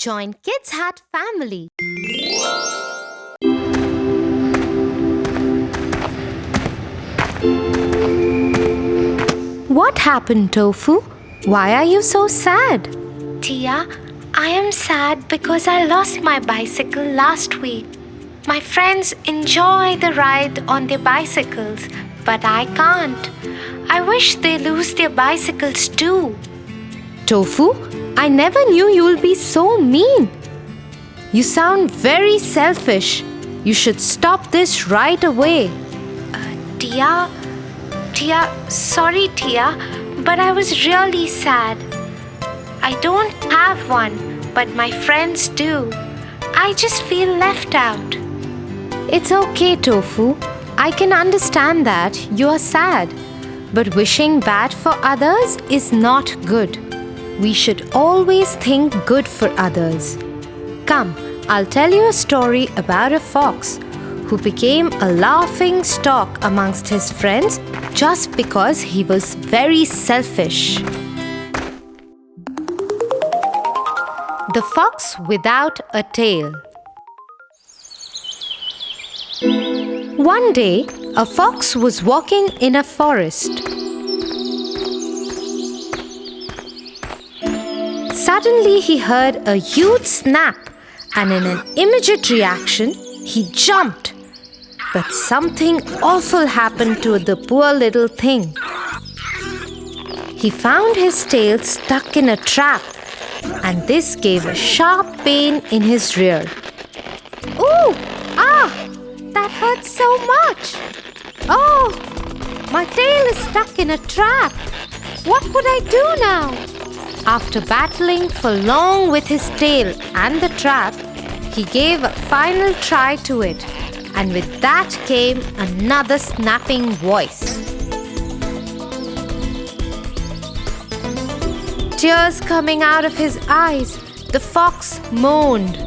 Join Kids Hut family. What happened, Tofu? Why are you so sad? Tia, I am sad because I lost my bicycle last week. My friends enjoy the ride on their bicycles, but I can't. I wish they lose their bicycles too. Tofu, I never knew you'll be so mean. You sound very selfish. You should stop this right away. Tia, sorry Tia, but I was really sad. I don't have one, but my friends do. I just feel left out. It's okay, Tofu. I can understand that you are sad. But wishing bad for others is not good. We should always think good for others. Come, I'll tell you a story about a fox who became a laughing stock amongst his friends just because he was very selfish. The Fox Without a Tail. One day, a fox was walking in a forest. Suddenly, he heard a huge snap, and in an immediate reaction, he jumped. But something awful happened to the poor little thing. He found his tail stuck in a trap, and this gave a sharp pain in his rear. Ooh! Ah! That hurts so much! Oh! My tail is stuck in a trap! What would I do now? After battling for long with his tail and the trap, he gave a final try to it, and with that came another snapping voice. Tears coming out of his eyes, the fox moaned.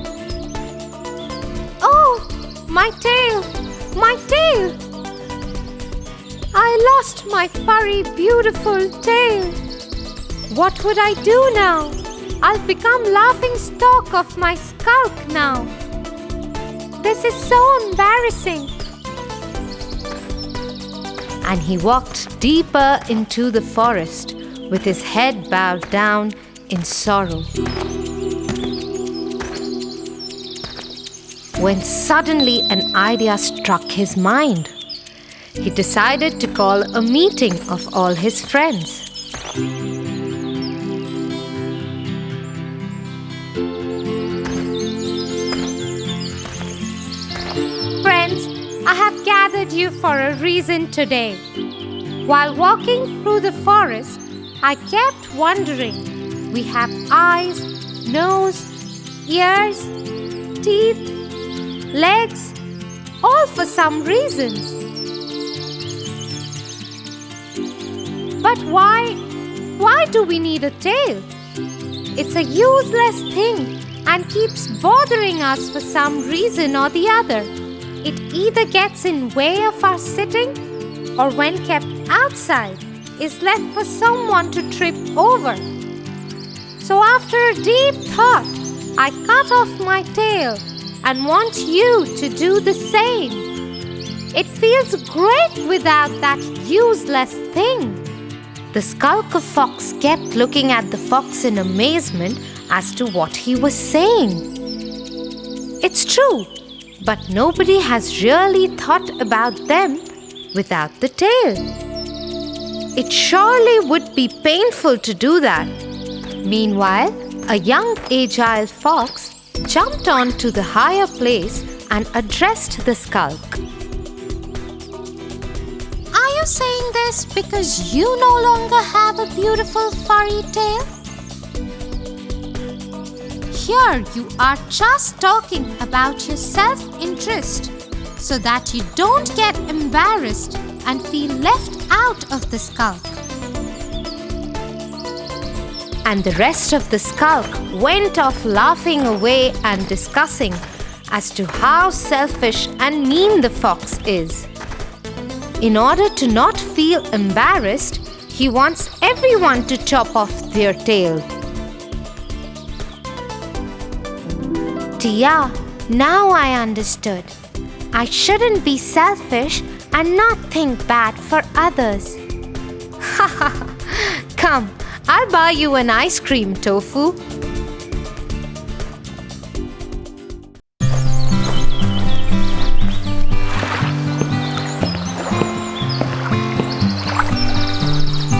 Oh, my tail! My tail! I lost my furry, beautiful tail. What would I do now? I'll become laughing stock of my skulk now. This is so embarrassing. And he walked deeper into the forest with his head bowed down in sorrow. When suddenly an idea struck his mind. He decided to call a meeting of all his friends. Friends, I have gathered you for a reason today. While walking through the forest, I kept wondering. We have eyes, nose, ears, teeth, legs, all for some reasons. But why do we need a tail? It's a useless thing and keeps bothering us for some reason or the other. It either gets in way of our sitting or when kept outside is left for someone to trip over. So after a deep thought, I cut off my tail and want you to do the same. It feels great without that useless thing. The skulker fox kept looking at the fox in amazement as to what he was saying. It's true, but nobody has really thought about them without the tail. It surely would be painful to do that. Meanwhile, a young agile fox jumped onto the higher place and addressed the skulk. Are you saying this because you no longer have a beautiful furry tail? Here you are just talking about your self-interest so that you don't get embarrassed and feel left out of the skulk. And the rest of the skulk went off laughing away and discussing as to how selfish and mean the fox is. In order to not feel embarrassed, he wants everyone to chop off their tail. Tia, now I understood. I shouldn't be selfish and not think bad for others. Come, I'll buy you an ice cream, Tofu.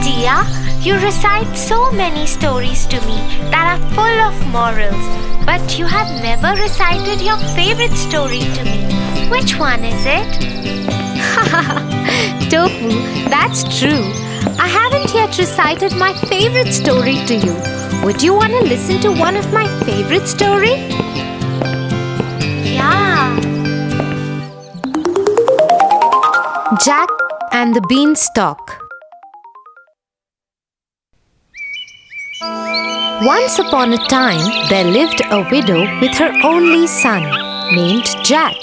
Tia, you recite so many stories to me that are full of morals, but you have never recited your favorite story to me. Which one is it? Tofu, that's true. I haven't yet recited my favorite story to you. Would you want to listen to one of my favorite stories? Yeah. Jack and the Beanstalk. Once upon a time, there lived a widow with her only son, named Jack.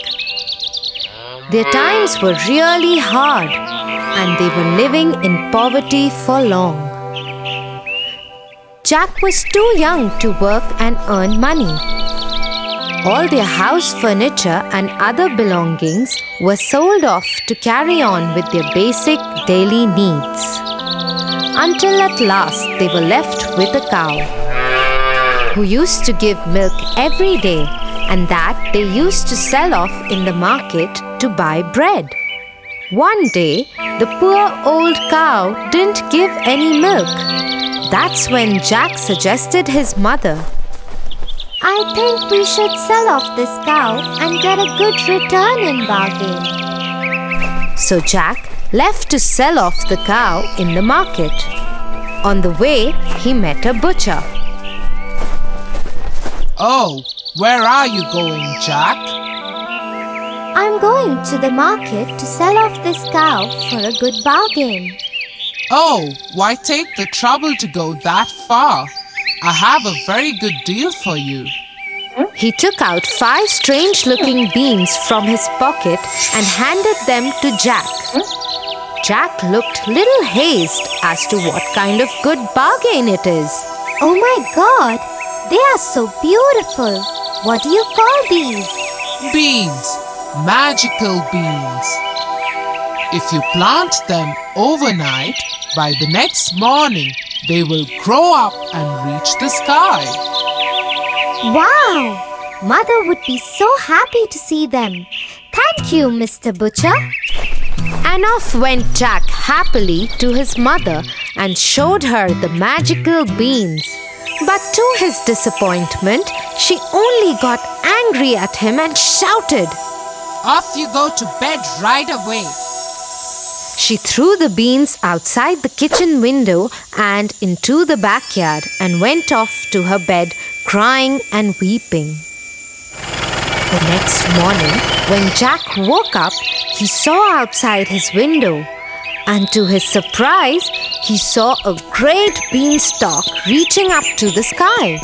Their times were really hard, and they were living in poverty for long. Jack was too young to work and earn money. All their house furniture and other belongings were sold off to carry on with their basic daily needs. Until at last they were left with a cow, who used to give milk every day, and that they used to sell off in the market to buy bread. One day, the poor old cow didn't give any milk. That's when Jack suggested his mother, I think we should sell off this cow and get a good return in bargain. So Jack left to sell off the cow in the market. On the way, he met a butcher. Oh, where are you going, Jack? I'm going to the market to sell off this cow for a good bargain. Oh, why take the trouble to go that far? I have a very good deal for you. He took out 5 strange-looking beans from his pocket and handed them to Jack. Jack looked little hazed as to what kind of good bargain it is. Oh my God! They are so beautiful. What do you call these? Beans, magical beans. If you plant them overnight, by the next morning, they will grow up and reach the sky. Wow! Mother would be so happy to see them. Thank you, Mr. Butcher. And off went Jack happily to his mother and showed her the magical beans. But to his disappointment, she only got angry at him and shouted, Off you go to bed right away. She threw the beans outside the kitchen window and into the backyard and went off to her bed crying and weeping. The next morning, when Jack woke up, he saw outside his window, and to his surprise, he saw a great beanstalk reaching up to the sky.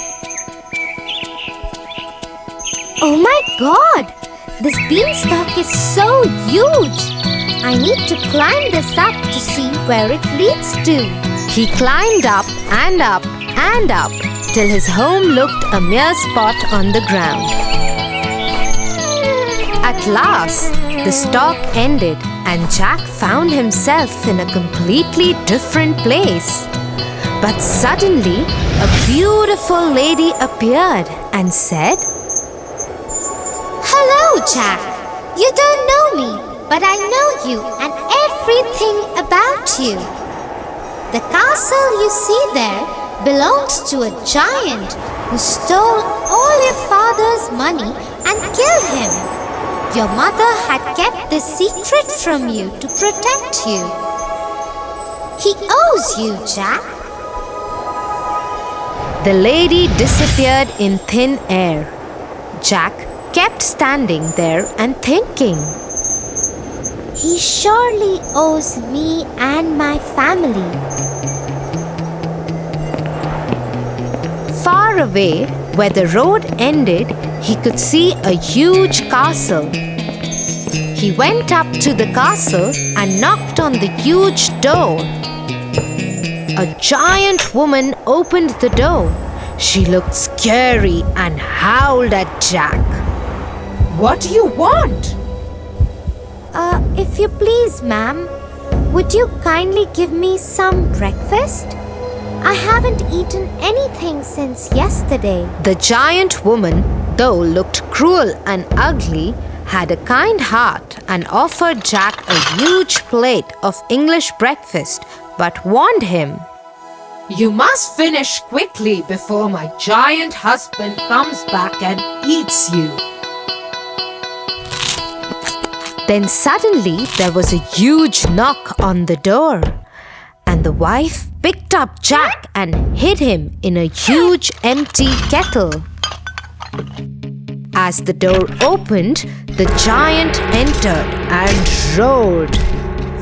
Oh my God! This beanstalk is so huge! I need to climb this up to see where it leads to. He climbed up and up and up till his home looked a mere spot on the ground. At last, the stalk ended and Jack found himself in a completely different place. But suddenly, a beautiful lady appeared and said, Hello, Jack. You don't know me, but I know you and everything about you. The castle you see there belongs to a giant who stole all your father's money and killed him. Your mother had kept this secret from you to protect you. He owes you, Jack. The lady disappeared in thin air. Jack kept standing there and thinking, He surely owes me and my family. Far away, where the road ended, he could see a huge castle. He went up to the castle and knocked on the huge door. A giant woman opened the door. She looked scary and howled at Jack. "What do you want?" If you please, ma'am, would you kindly give me some breakfast? I haven't eaten anything since yesterday. The giant woman, though looked cruel and ugly, had a kind heart and offered Jack a huge plate of English breakfast, but warned him, "You must finish quickly before my giant husband comes back and eats you." Then suddenly there was a huge knock on the door, and the wife picked up Jack and hid him in a huge empty kettle. As the door opened, the giant entered and roared,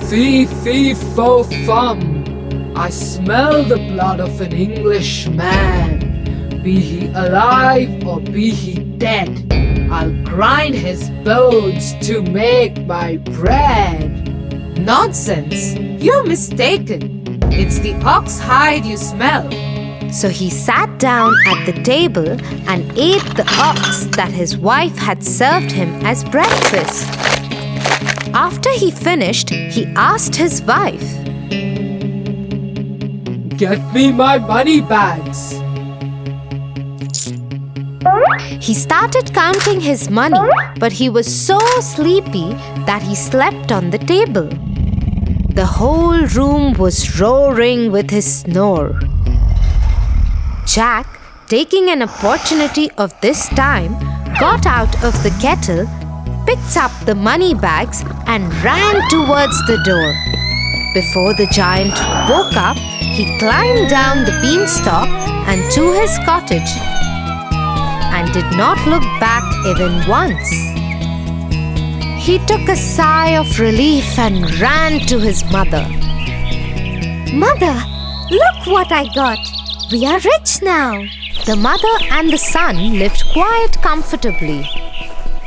Fee, fee, fo, fum. I smell the blood of an Englishman. Be he alive or be he dead, I'll grind his bones to make my bread. "Nonsense! You're mistaken. It's the ox hide you smell." So he sat down at the table and ate the ox that his wife had served him as breakfast. After he finished, he asked his wife, Get me my money bags. He started counting his money, but he was so sleepy that he slept on the table. The whole room was roaring with his snore. Jack, taking an opportunity of this time, got out of the kettle, picked up the money bags, and ran towards the door. Before the giant woke up, he climbed down the beanstalk and to his cottage, and did not look back even once. He took a sigh of relief and ran to his mother. Mother, look what I got. We are rich now. The mother and the son lived quite comfortably.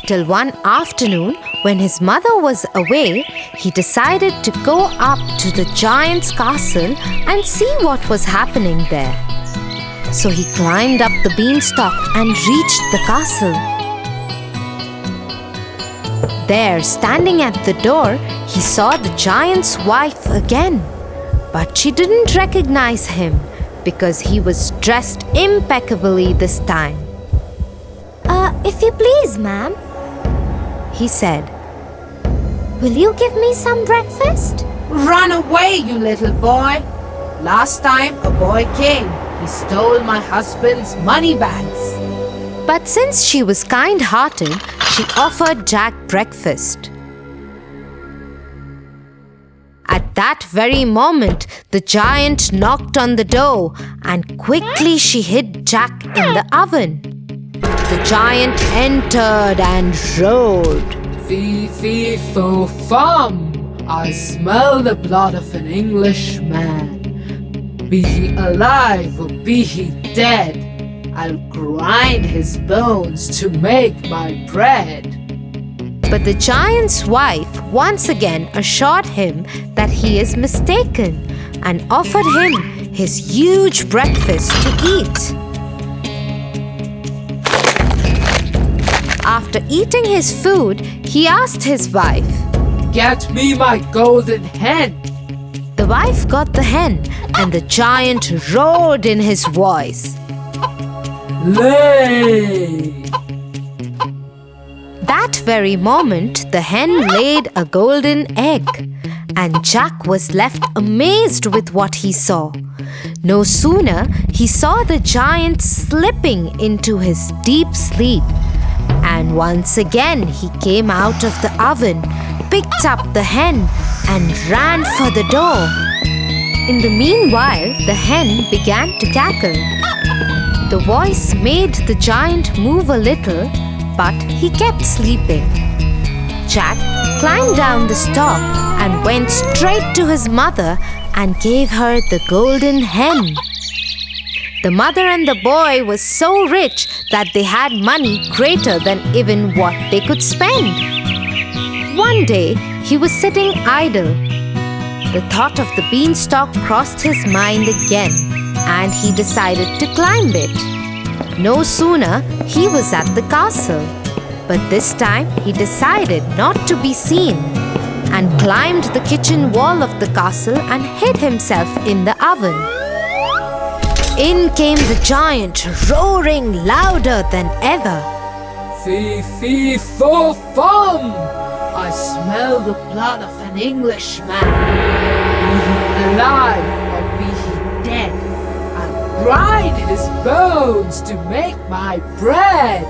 Till one afternoon, when his mother was away, he decided to go up to the giant's castle and see what was happening there. So he climbed up the beanstalk and reached the castle. There, standing at the door, he saw the giant's wife again. But she didn't recognize him because he was dressed impeccably this time. If you please, ma'am, He said, will you give me some breakfast? "Run away, you little boy! Last time a boy came, he stole my husband's money bags." But since she was kind-hearted, she offered Jack breakfast. At that very moment, the giant knocked on the door, and quickly she hid Jack in the oven. The giant entered and roared, Fee, fee, fo, fum. I smell the blood of an Englishman. Be he alive or be he dead, I'll grind his bones to make my bread. But the giant's wife once again assured him that he is mistaken and offered him his huge breakfast to eat. After eating his food, he asked his wife, Get me my golden hen. The wife got the hen, and the giant roared in his voice, Lay! That very moment, the hen laid a golden egg, and Jack was left amazed with what he saw. No sooner he saw the giant slipping into his deep sleep, and once again he came out of the oven, picked up the hen, and ran for the door. In the meanwhile, the hen began to cackle. The voice made the giant move a little, but he kept sleeping. Jack climbed down the stalk and went straight to his mother and gave her the golden hen. The mother and the boy were so rich that they had money greater than even what they could spend. One day, he was sitting idle. The thought of the beanstalk crossed his mind again, and he decided to climb it. No sooner he was at the castle, but this time he decided not to be seen and climbed the kitchen wall of the castle and hid himself in the oven. In came the giant, roaring louder than ever. Fee, fee, fo, fum! I smell the blood of an Englishman. Be he alive or be he dead, I'll grind his bones to make my bread.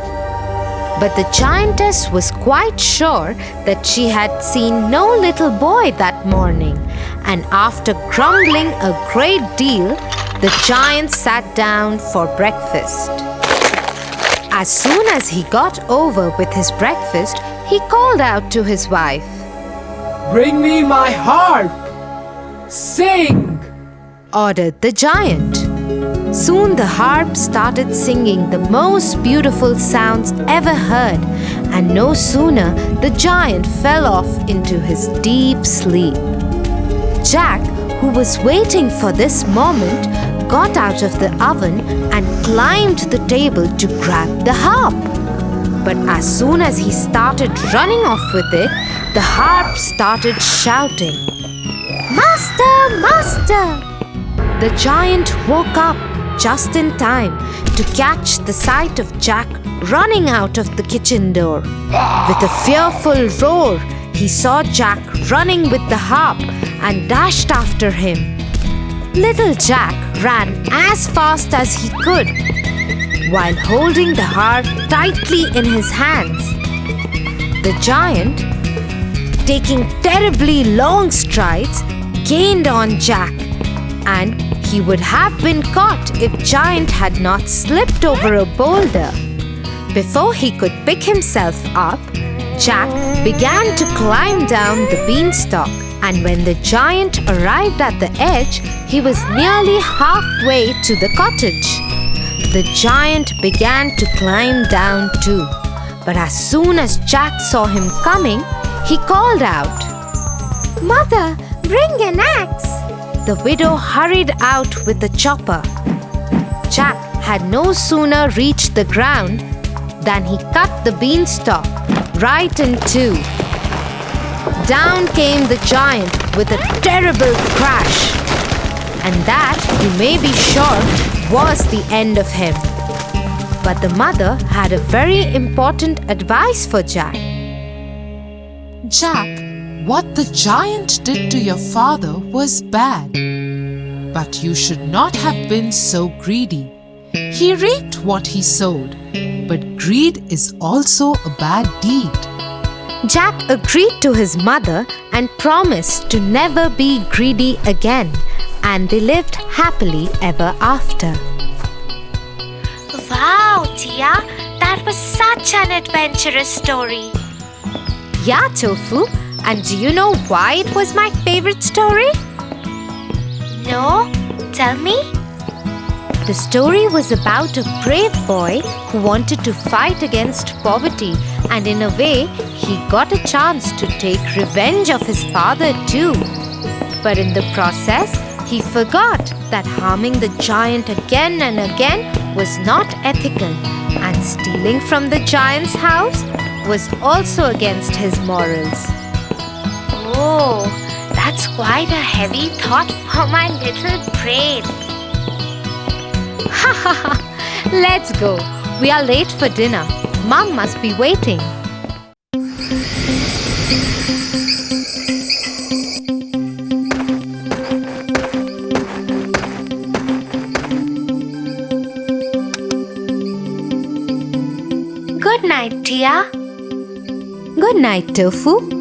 But the giantess was quite sure that she had seen no little boy that morning, and after grumbling a great deal, the giant sat down for breakfast. As soon as he got over with his breakfast, he called out to his wife, Bring me my harp! Sing! ordered the giant. Soon the harp started singing the most beautiful sounds ever heard, and no sooner the giant fell off into his deep sleep. Jack, who was waiting for this moment, got out of the oven and climbed the table to grab the harp. But as soon as he started running off with it, the harp started shouting, Master! Master! The giant woke up just in time to catch the sight of Jack running out of the kitchen door. With a fearful roar, he saw Jack running with the harp and dashed after him. Little Jack ran as fast as he could, while holding the harp tightly in his hands. The giant, taking terribly long strides, gained on Jack, and he would have been caught if Giant had not slipped over a boulder. Before he could pick himself up, Jack began to climb down the beanstalk, and when the giant arrived at the edge, he was nearly halfway to the cottage. The giant began to climb down too, but as soon as Jack saw him coming, he called out, Mother, bring an axe! The widow hurried out with the chopper. Jack had no sooner reached the ground than he cut the beanstalk right in two. Down came the giant with a terrible crash, and that, you may be sure, was the end of him. But the mother had a very important advice for Jack. Jack, what the giant did to your father was bad, but you should not have been so greedy. He reaped what he sowed, but greed is also a bad deed. Jack agreed to his mother and promised to never be greedy again, and they lived happily ever after. Wow, Tia, that was such an adventurous story. Yeah, Tofu, and do you know why it was my favorite story? No? Tell me. The story was about a brave boy who wanted to fight against poverty, and in a way, he got a chance to take revenge of his father too. But in the process, he forgot that harming the giant again and again was not ethical, and stealing from the giant's house was also against his morals. Oh, that's quite a heavy thought for my little brain. Ha ha ha! Let's go. We are late for dinner. Mom must be waiting. Good night, Tia. Good night, Tofu.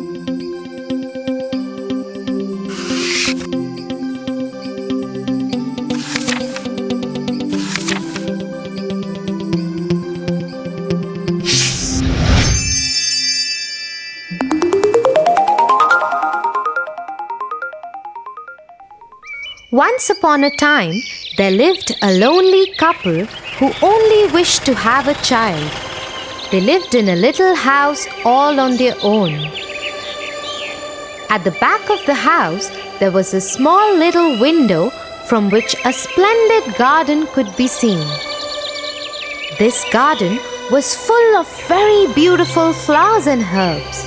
Once upon a time, there lived a lonely couple who only wished to have a child. They lived in a little house all on their own. At the back of the house, there was a small little window from which a splendid garden could be seen. This garden was full of very beautiful flowers and herbs.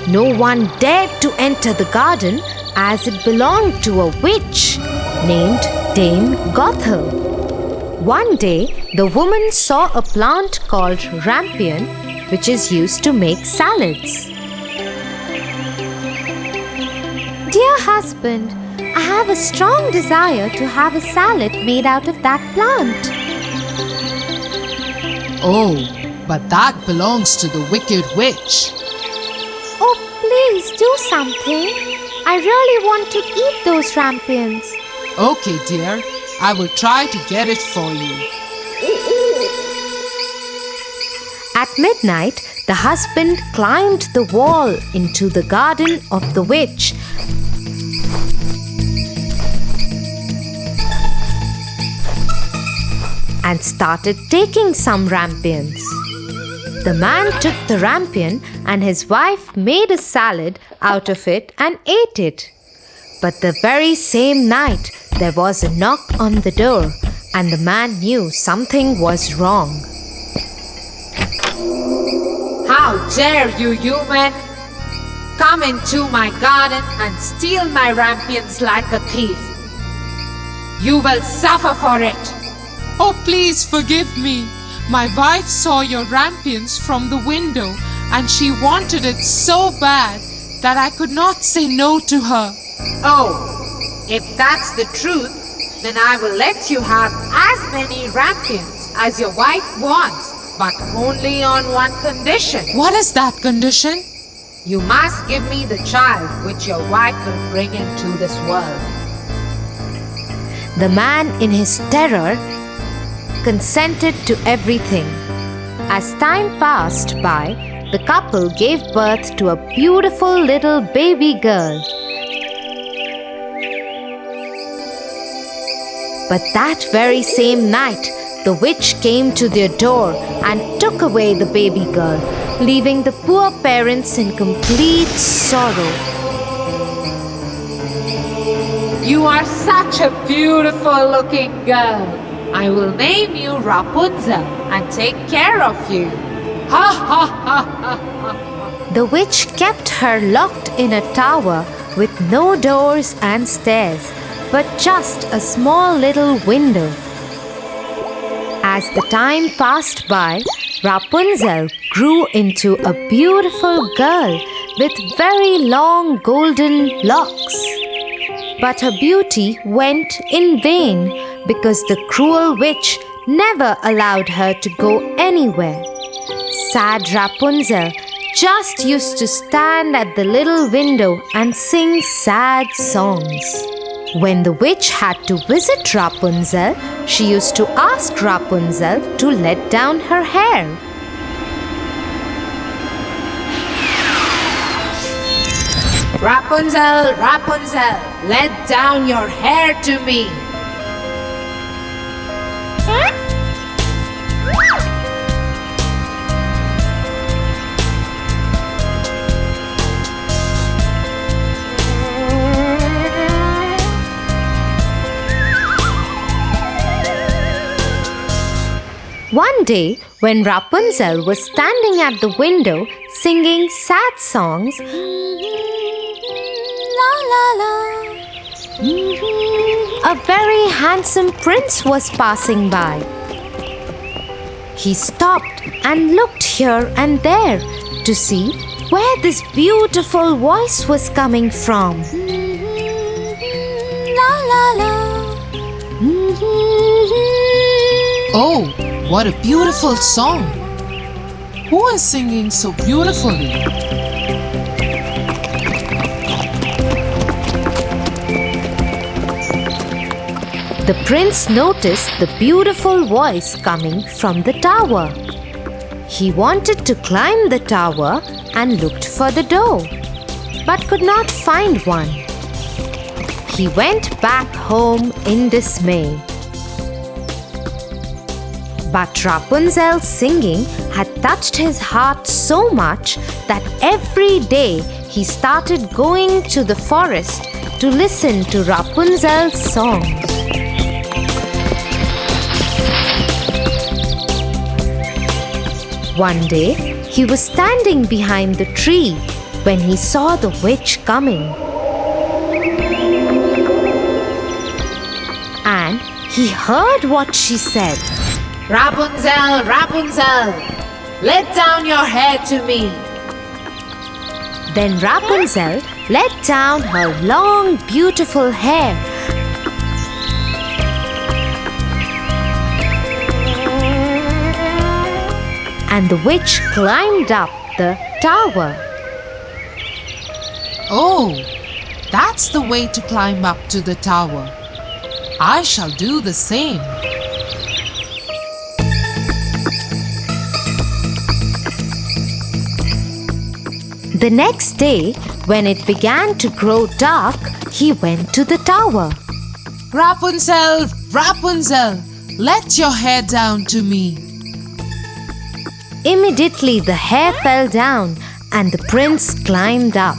No one dared to enter the garden as it belonged to a witch named Dame Gothel. One day, the woman saw a plant called rampion, which is used to make salads. Dear husband, I have a strong desire to have a salad made out of that plant. Oh, but that belongs to the wicked witch. Oh, please do something. I really want to eat those rampions. Okay, dear, I will try to get it for you. At midnight, the husband climbed the wall into the garden of the witch and started taking some rampions. The man took the rampion and his wife made a salad out of it and ate it. But the very same night, there was a knock on the door and the man knew something was wrong. How dare you, human! Come into my garden and steal my rampions like a thief. You will suffer for it. Oh, please forgive me. My wife saw your rampions from the window and she wanted it so bad that I could not say no to her. Oh, if that's the truth, then I will let you have as many rampions as your wife wants, but only on one condition. What is that condition? You must give me the child which your wife will bring into this world. The man, in his terror, consented to everything. As time passed by, the couple gave birth to a beautiful little baby girl. But that very same night, the witch came to their door and took away the baby girl, leaving the poor parents in complete sorrow. You are such a beautiful looking girl. I will name you Rapunzel and take care of you. Ha ha ha ha ha. The witch kept her locked in a tower with no doors and stairs, but just a small little window. As the time passed by, Rapunzel grew into a beautiful girl with very long golden locks. But her beauty went in vain because the cruel witch never allowed her to go anywhere. Sad Rapunzel just used to stand at the little window and sing sad songs. When the witch had to visit Rapunzel, she used to ask Rapunzel to let down her hair. Rapunzel, Rapunzel, let down your hair to me. One day, when Rapunzel was standing at the window singing sad songs, a very handsome prince was passing by. He stopped and looked here and there to see where this beautiful voice was coming from. Oh, what a beautiful song! Who is singing so beautifully? The prince noticed the beautiful voice coming from the tower. He wanted to climb the tower and looked for the door, but could not find one. He went back home in dismay. But Rapunzel's singing had touched his heart so much that every day he started going to the forest to listen to Rapunzel's songs. One day, he was standing behind the tree when he saw the witch coming. And he heard what she said. Rapunzel, Rapunzel, let down your hair to me. Then Rapunzel let down her long, beautiful hair. And the witch climbed up the tower. Oh, that's the way to climb up to the tower. I shall do the same. The next day, when it began to grow dark, he went to the tower. Rapunzel, Rapunzel, let your hair down to me. Immediately the hair fell down and the prince climbed up.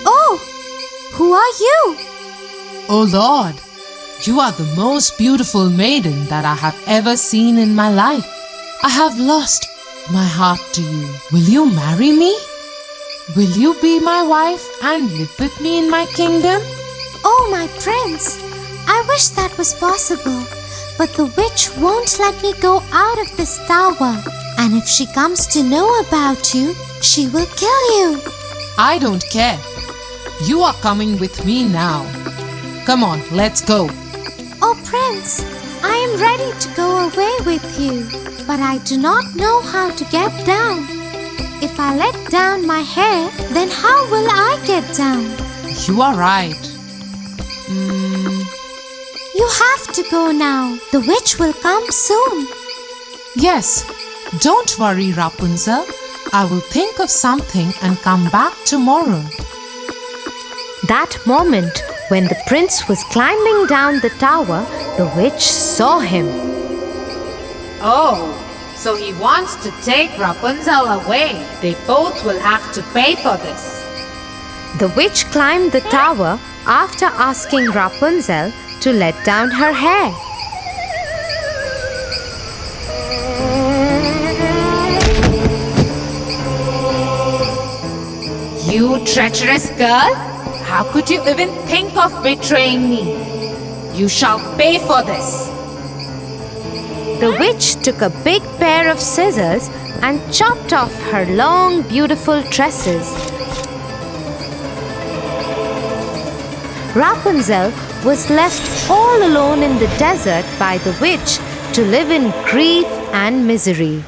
Oh, who are you? Oh Lord, you are the most beautiful maiden that I have ever seen in my life. I have lost my heart to you. Will you marry me? Will you be my wife and live with me in my kingdom? Oh, my prince, I wish that was possible. But the witch won't let me go out of this tower. And if she comes to know about you, she will kill you. I don't care. You are coming with me now. Come on, let's go. Oh, prince, I am ready to go away with you. But I do not know how to get down. If I let down my hair, then how will I get down? You are right. You have to go now. The witch will come soon. Yes, don't worry, Rapunzel. I will think of something and come back tomorrow. That moment, when the prince was climbing down the tower, the witch saw him. Oh, so he wants to take Rapunzel away. They both will have to pay for this. The witch climbed the tower after asking Rapunzel to let down her hair. You treacherous girl! How could you even think of betraying me? You shall pay for this. The witch took a big pair of scissors and chopped off her long, beautiful tresses. Rapunzel was left all alone in the desert by the witch to live in grief and misery.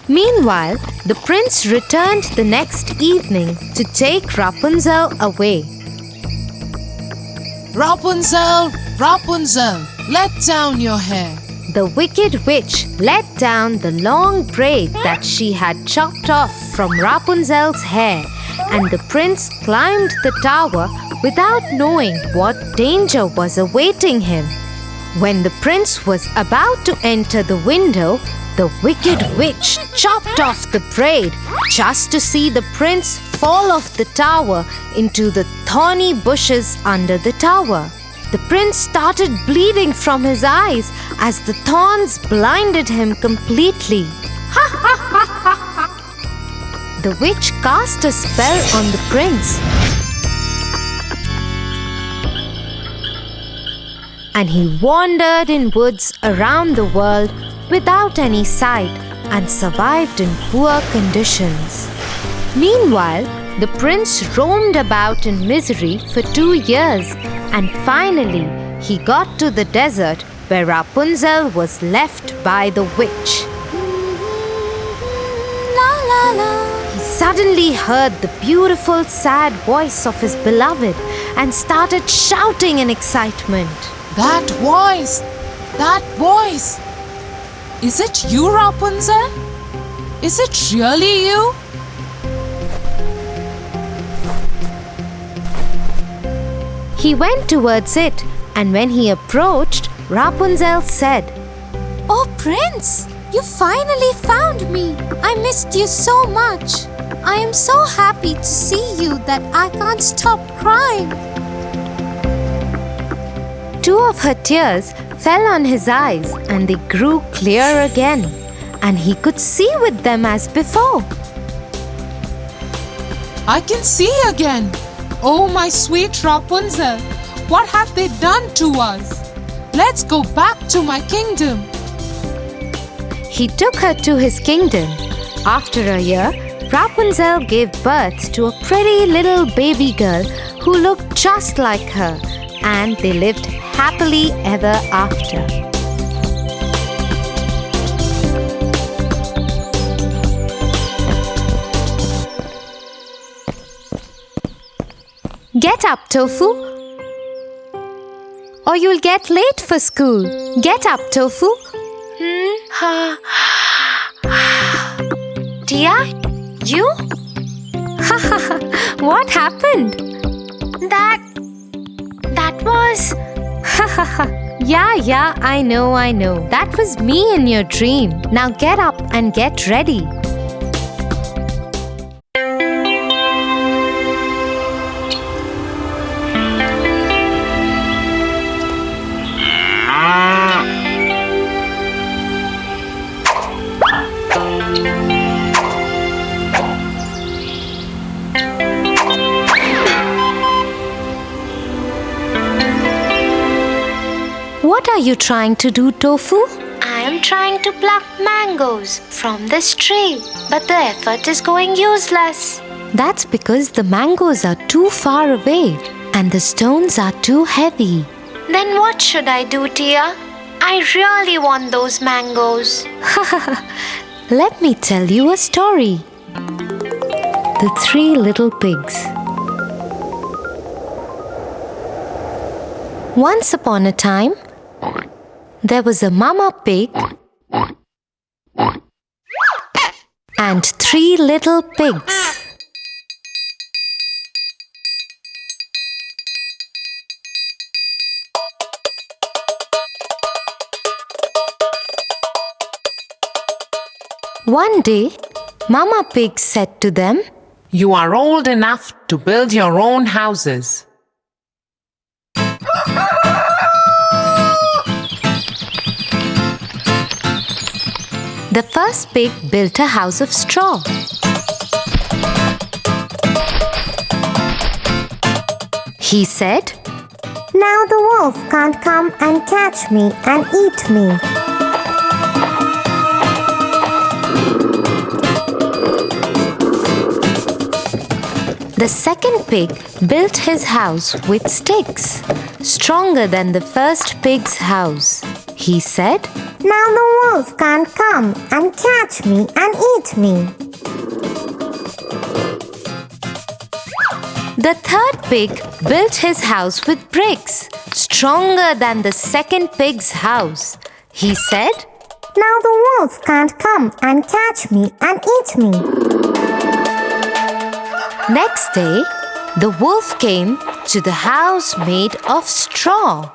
Meanwhile, the prince returned the next evening to take Rapunzel away. Rapunzel, Rapunzel, let down your hair. The wicked witch let down the long braid that she had chopped off from Rapunzel's hair, and the prince climbed the tower without knowing what danger was awaiting him. When the prince was about to enter the window, the wicked witch chopped off the braid just to see the prince fall off the tower into the thorny bushes under the tower. The prince started bleeding from his eyes as the thorns blinded him completely. The witch cast a spell on the prince, and he wandered in woods around the world without any sight and survived in poor conditions. Meanwhile, the prince roamed about in misery for 2 years, and finally he got to the desert where Rapunzel was left by the witch. La la la. He suddenly heard the beautiful, sad voice of his beloved and started shouting in excitement. That voice! That voice! Is it you, Rapunzel? Is it really you? He went towards it, and when he approached, Rapunzel said, Oh, prince, you finally found me. I missed you so much. I am so happy to see you that I can't stop crying. Two of her tears fell on his eyes and they grew clear again, and he could see with them as before. I can see again. Oh, my sweet Rapunzel, what have they done to us? Let's go back to my kingdom. He took her to his kingdom. After a year, Rapunzel gave birth to a pretty little baby girl who looked just like her, and they lived happily ever after. Get up, Tofu, or you'll get late for school. Get up, Tofu. Tia, you? What happened? That was... Yeah, I know. That was me in your dream. Now get up and get ready. What are you trying to do, Tofu? I am trying to pluck mangoes from this tree, but the effort is going useless. That's because the mangoes are too far away and the stones are too heavy. Then what should I do, Tia? I really want those mangoes. Let me tell you a story. The Three Little Pigs. Once upon a time, there was a mama pig and three little pigs. One day, Mama Pig said to them, You are old enough to build your own houses. The first pig built a house of straw. He said, Now the wolf can't come and catch me and eat me. The second pig built his house with sticks, stronger than the first pig's house. He said, Now the wolf can't come and catch me and eat me. The third pig built his house with bricks, stronger than the second pig's house. He said, Now the wolf can't come and catch me and eat me. Next day, the wolf came to the house made of straw.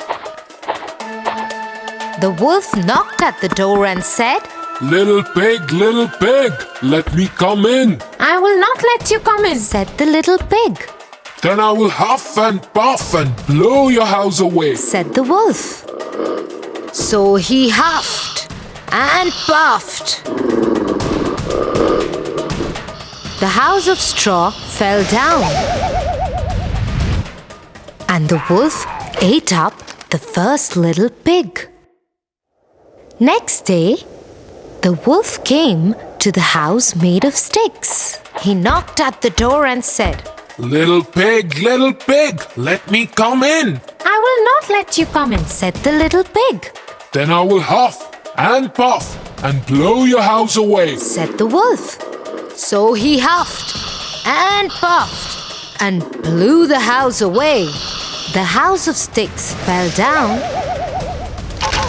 The wolf knocked at the door and said, Little pig, let me come in. I will not let you come in, said the little pig. Then I will huff and puff and blow your house away, said the wolf. So he huffed and puffed. The house of straw fell down, and the wolf ate up the first little pig. Next day, the wolf came to the house made of sticks. He knocked at the door and said, Little pig, let me come in. I will not let you come in, said the little pig. Then I will huff and puff and blow your house away, said the wolf. So he huffed and puffed and blew the house away. The house of sticks fell down,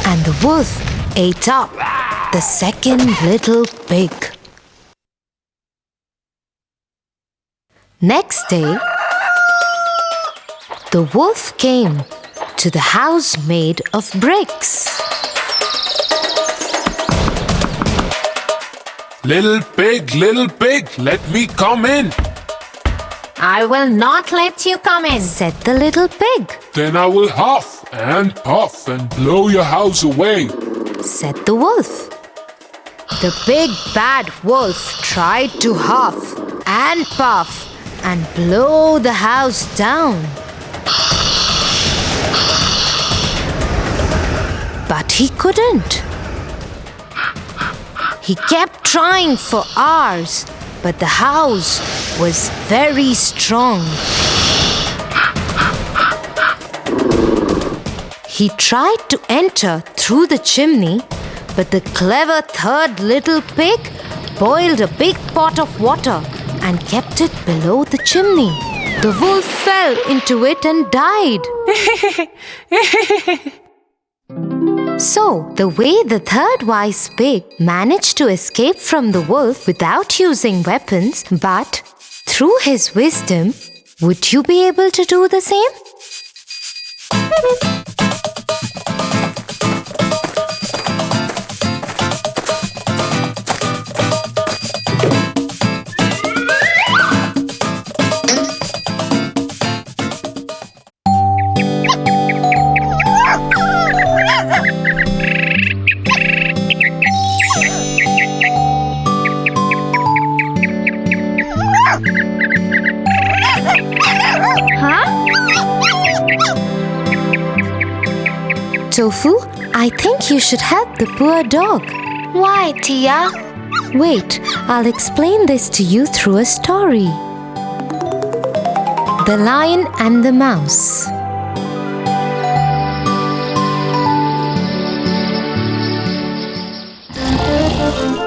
and the wolf ate up the second little pig. Next day, the wolf came to the house made of bricks. Little pig, let me come in. I will not let you come in, said the little pig. Then I will huff and puff and blow your house away, said the wolf. The big bad wolf tried to huff and puff and blow the house down. But he couldn't. He kept trying for hours, but the house was very strong. He tried to enter through the chimney, but the clever third little pig boiled a big pot of water and kept it below the chimney. The wolf fell into it and died. So, the way the third wise pig managed to escape from the wolf without using weapons, but through his wisdom, would you be able to do the same? Tofu, I think you should help the poor dog. Why, Tia? Wait, I'll explain this to you through a story. The Lion and the Mouse.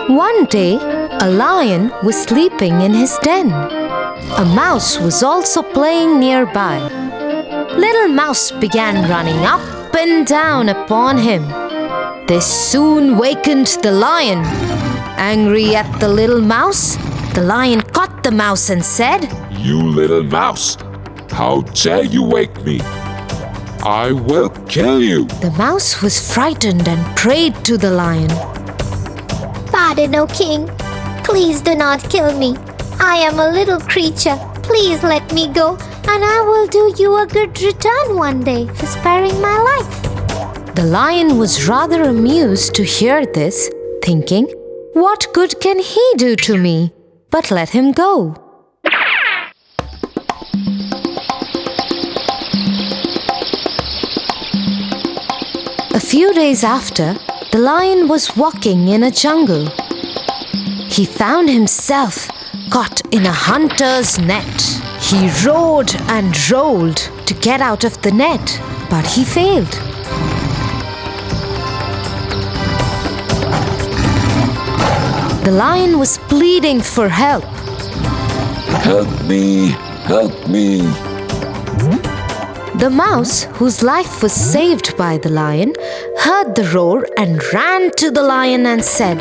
One day, a lion was sleeping in his den. A mouse was also playing nearby. Little Mouse began running up and down upon him. This soon wakened the lion. Angry at the little mouse, the lion caught the mouse and said, You little mouse, how dare you wake me? I will kill you. The mouse was frightened and prayed to the lion. Pardon, O king. Please do not kill me. I am a little creature. Please let me go, and I will do you a good return one day for sparing my life. The lion was rather amused to hear this, thinking, what good can he do to me? But let him go. A few days after, the lion was walking in a jungle. He found himself caught in a hunter's net. He rode and rolled to get out of the net, but he failed. The lion was pleading for help. Help me, help me. The mouse, whose life was saved by the lion, heard the roar and ran to the lion and said,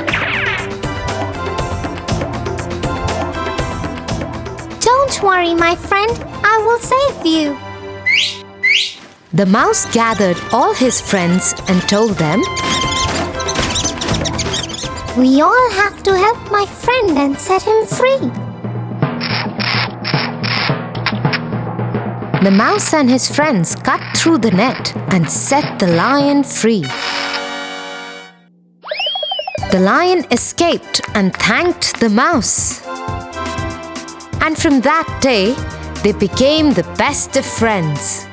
Don't worry, my friend. I will save you. The mouse gathered all his friends and told them, We all have to help my friend and set him free. The mouse and his friends cut through the net and set the lion free. The lion escaped and thanked the mouse. And from that day, they became the best of friends.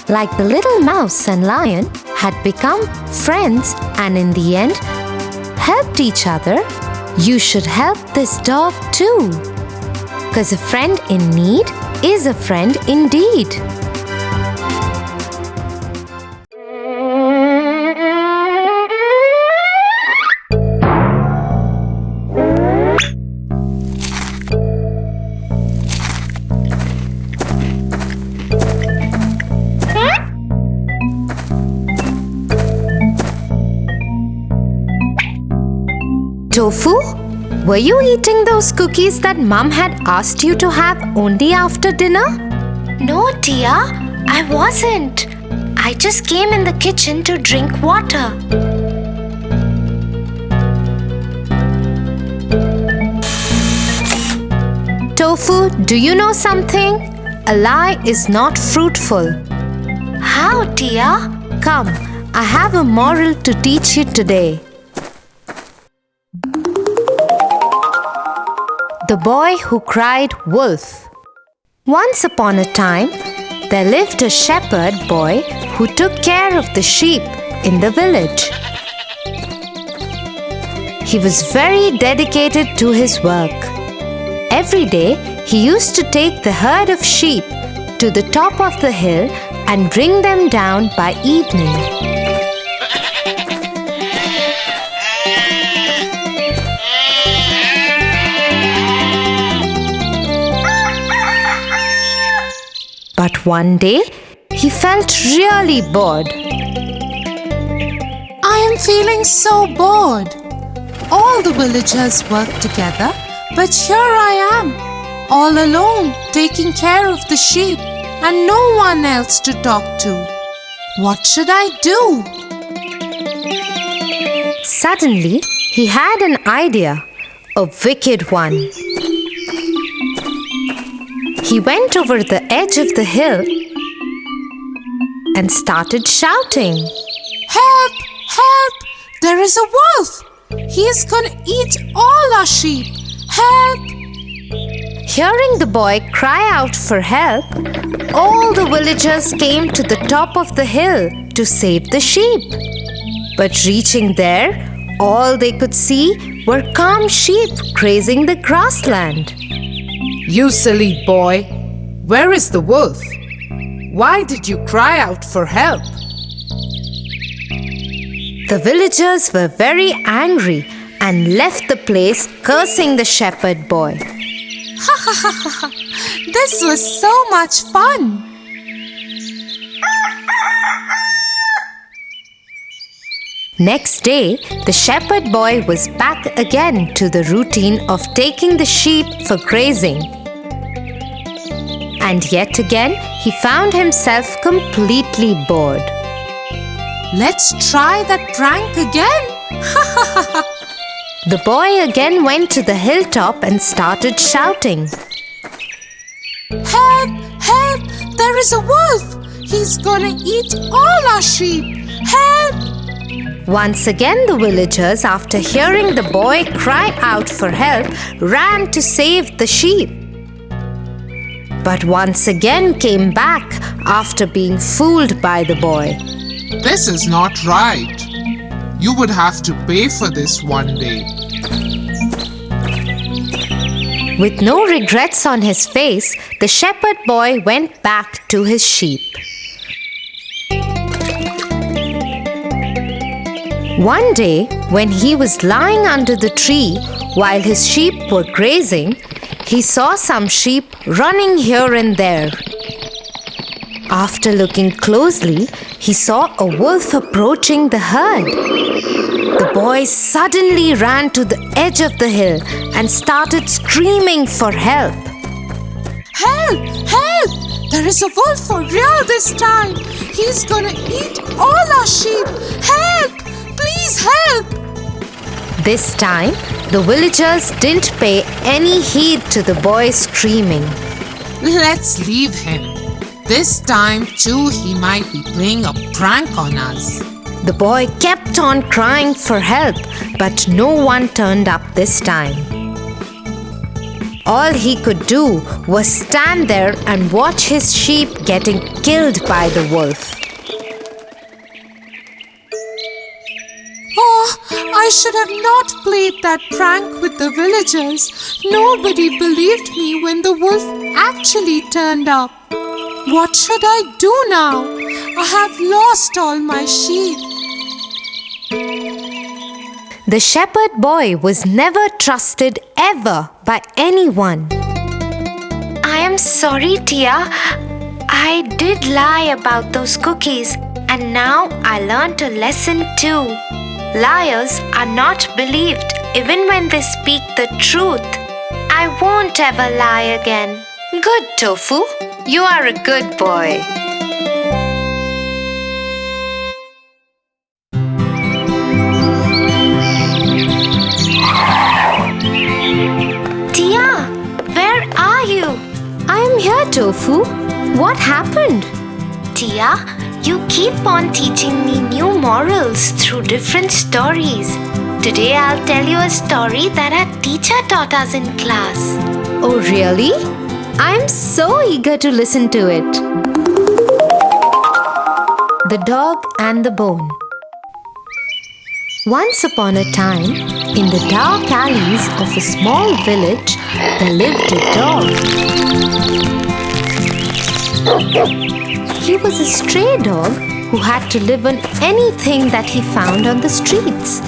Like the little mouse and lion had become friends and in the end helped each other, you should help this dog too. Because a friend in need is a friend indeed. Tofu, were you eating those cookies that Mom had asked you to have only after dinner? No, Tia, I wasn't. I just came in the kitchen to drink water. Tofu, do you know something? A lie is not fruitful. How, Tia? Come, I have a moral to teach you today. The Boy Who Cried Wolf. Once upon a time, there lived a shepherd boy who took care of the sheep in the village. He was very dedicated to his work. Every day, he used to take the herd of sheep to the top of the hill and bring them down by evening. But one day, he felt really bored. I am feeling so bored. All the villagers work together, but here I am, all alone, taking care of the sheep and no one else to talk to. What should I do? Suddenly, he had an idea, a wicked one. He went over the edge of the hill and started shouting. Help! Help! There is a wolf! He is gonna eat all our sheep! Help! Hearing the boy cry out for help, all the villagers came to the top of the hill to save the sheep. But reaching there, all they could see were calm sheep grazing the grassland. You silly boy! Where is the wolf? Why did you cry out for help? The villagers were very angry and left the place cursing the shepherd boy. This was so much fun! Next day, the shepherd boy was back again to the routine of taking the sheep for grazing. And yet again, he found himself completely bored. Let's try that prank again! The boy again went to the hilltop and started shouting. Help! Help! There is a wolf! He's gonna eat all our sheep! Help! Once again, the villagers, after hearing the boy cry out for help, ran to save the sheep. But once again came back after being fooled by the boy. This is not right. You would have to pay for this one day. With no regrets on his face, the shepherd boy went back to his sheep. One day, when he was lying under the tree while his sheep were grazing, he saw some sheep running here and there. After looking closely, he saw a wolf approaching the herd. The boy suddenly ran to the edge of the hill and started screaming for help. Help! Help! There is a wolf for real this time! He's gonna eat all our sheep! Help! Please help! This time, the villagers didn't pay any heed to the boy screaming. Let's leave him. This time too he might be playing a prank on us. The boy kept on crying for help, but no one turned up this time. All he could do was stand there and watch his sheep getting killed by the wolf. Oh, I should have not played that prank with the villagers. Nobody believed me when the wolf actually turned up. What should I do now? I have lost all my sheep. The shepherd boy was never trusted ever by anyone. I am sorry, Tia. I did lie about those cookies, and now I learned a lesson too. Liars are not believed even when they speak the truth. I won't ever lie again. Good, Tofu. You are a good boy. Tia, where are hear, Tofu. What happened? Tia, you keep on teaching me new morals through different stories. Today I'll tell you a story that our teacher taught us in class. Oh, really? I'm so eager to listen to it. The Dog and the Bone. Once upon a time, in the dark alleys of a small village, there lived a dog. He was a stray dog who had to live on anything that he found on the streets,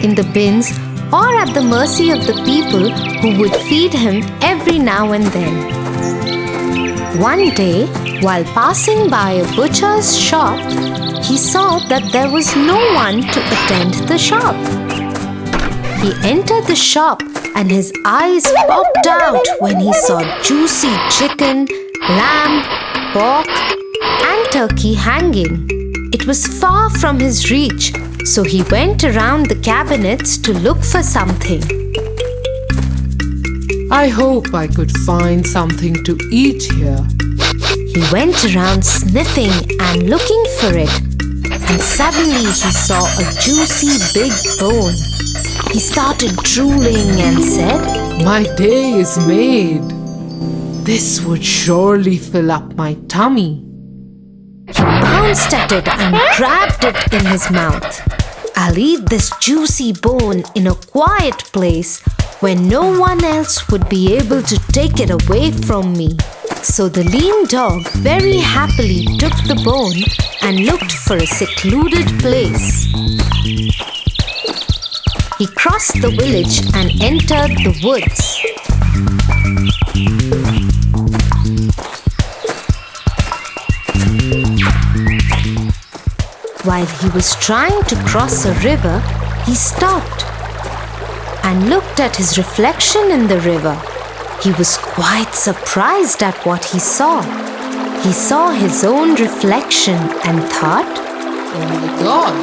in the bins, or at the mercy of the people who would feed him every now and then. One day, while passing by a butcher's shop, he saw that there was no one to attend the shop. He entered the shop and his eyes popped out when he saw juicy chicken, lamb, pork, and turkey hanging. It was far from his reach, so he went around the cabinets to look for something. I hope I could find something to eat here. He went around sniffing and looking for it, and suddenly he saw a juicy big bone. He started drooling and said, My day is made. This would surely fill up my tummy. He bounced at it and grabbed it in his mouth. I'll eat this juicy bone in a quiet place where no one else would be able to take it away from me. So the lean dog very happily took the bone and looked for a secluded place. He crossed the village and entered the woods. While he was trying to cross a river, he stopped and looked at his reflection in the river. He was quite surprised at what he saw. He saw his own reflection and thought, Oh my God,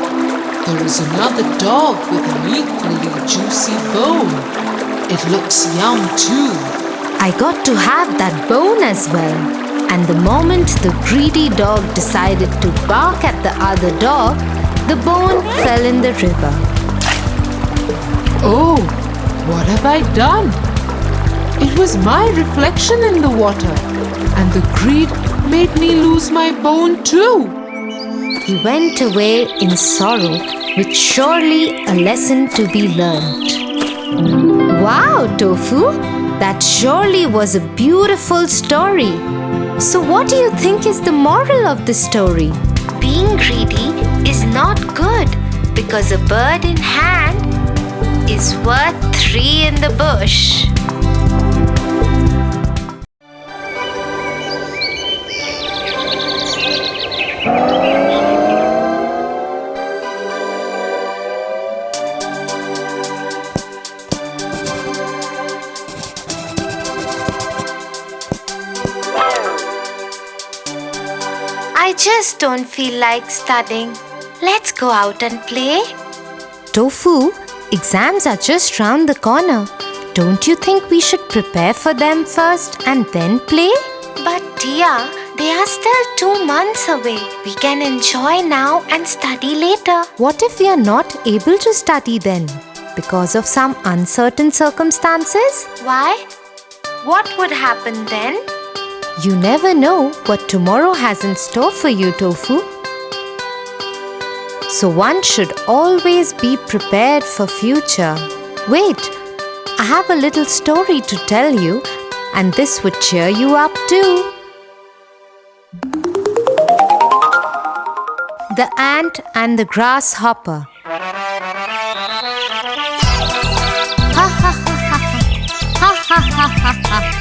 there is another dog with an equally juicy bone. It looks yum too. I got to have that bone as well. And the moment the greedy dog decided to bark at the other dog, the bone fell in the river. Oh, what have I done? It was my reflection in the water, and the greed made me lose my bone too. He went away in sorrow, with surely a lesson to be learned. Wow, Tofu! That surely was a beautiful story. So what do you think is the moral of the story? Being greedy is not good because a bird in hand is worth 3 in the bush. I just don't feel like studying. Let's go out and play. Tofu, exams are just round the corner. Don't you think we should prepare for them first and then play? But Tia, they are still 2 months away. We can enjoy now and study later. What if we are not able to study then? Because of some uncertain circumstances? Why? What would happen then? You never know what tomorrow has in store for you, Tofu. So one should always be prepared for future. Wait, I have a little story to tell you, and this would cheer you up too. The Ant and the Grasshopper. Ha ha ha ha ha ha ha ha ha.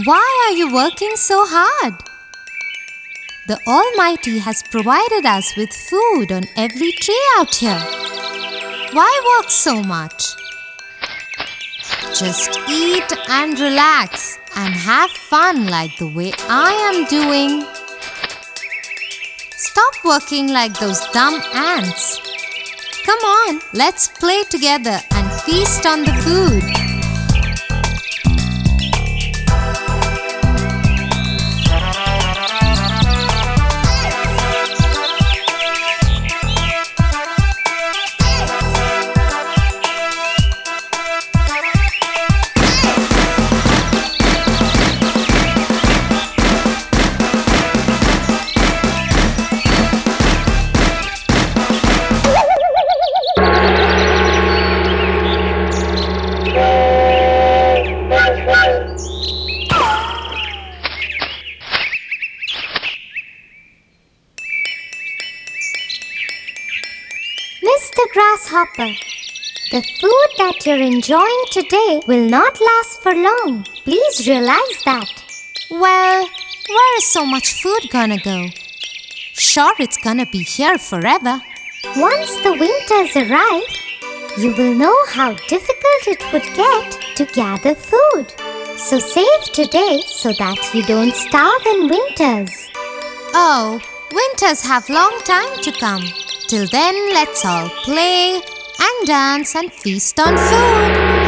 Why are you working so hard? The Almighty has provided us with food on every tree out here. Why work so much? Just eat and relax and have fun like the way I am doing. Stop working like those dumb ants. Come on, let's play together and feast on the food. Mr. Grasshopper, the food that you're enjoying today will not last for long. Please realize that. Well, where is so much food gonna go? Sure, it's gonna be here forever. Once the winters arrive, you will know how difficult it would get to gather food. So save today so that you don't starve in winters. Oh, winters have long time to come. Till then, let's all play and dance and feast on food.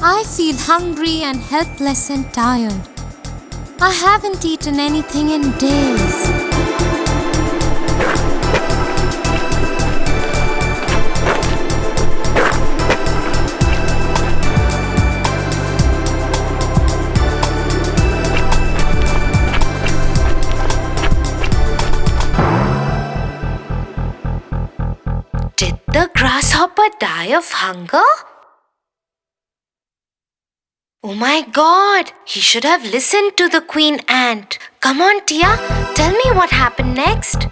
I feel hungry and helpless and tired. I haven't eaten anything in days. Did the grasshopper die of hunger? Oh my God, he should have listened to the queen ant. Come on, Tia, tell me what happened next.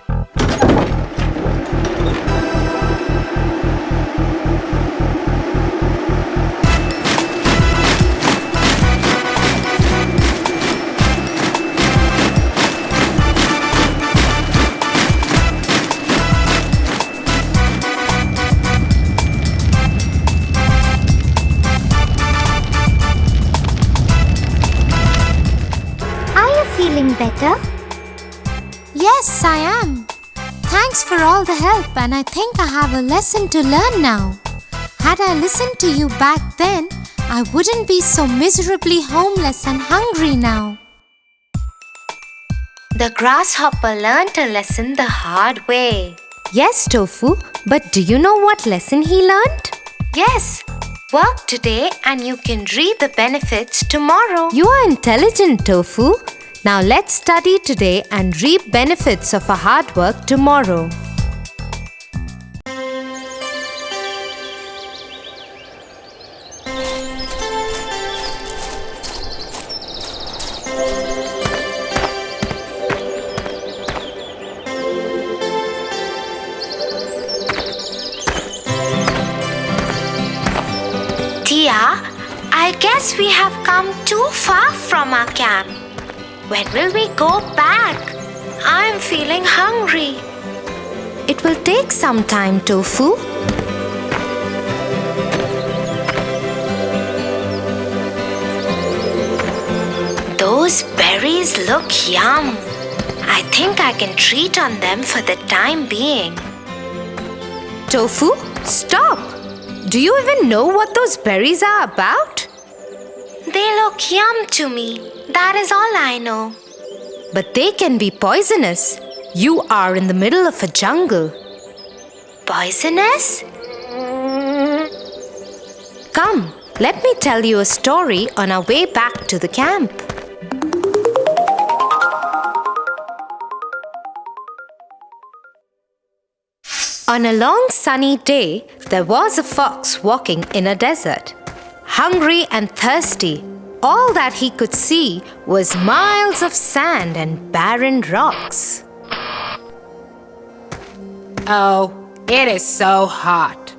Feeling better? Yes, I am. Thanks for all the help, and I think I have a lesson to learn now. Had I listened to you back then, I wouldn't be so miserably homeless and hungry now. The grasshopper learned a lesson the hard way. Yes, Tofu, but do you know what lesson he learned? Yes, work today and you can reap the benefits tomorrow. You are intelligent, Tofu. Now let's study today and reap benefits of our hard work tomorrow. Tia, I guess we have come too far from our camp. When will we go back? I'm feeling hungry. It will take some time, Tofu. Those berries look yum. I think I can treat on them for the time being. Tofu, stop! Do you even know what those berries are about? They look yum to me. That is all I know. But they can be poisonous. You are in the middle of a jungle. Poisonous? Come, let me tell you a story on our way back to the camp. On a long sunny day, there was a fox walking in a desert. Hungry and thirsty, all that he could see was miles of sand and barren rocks. Oh, it is so hot.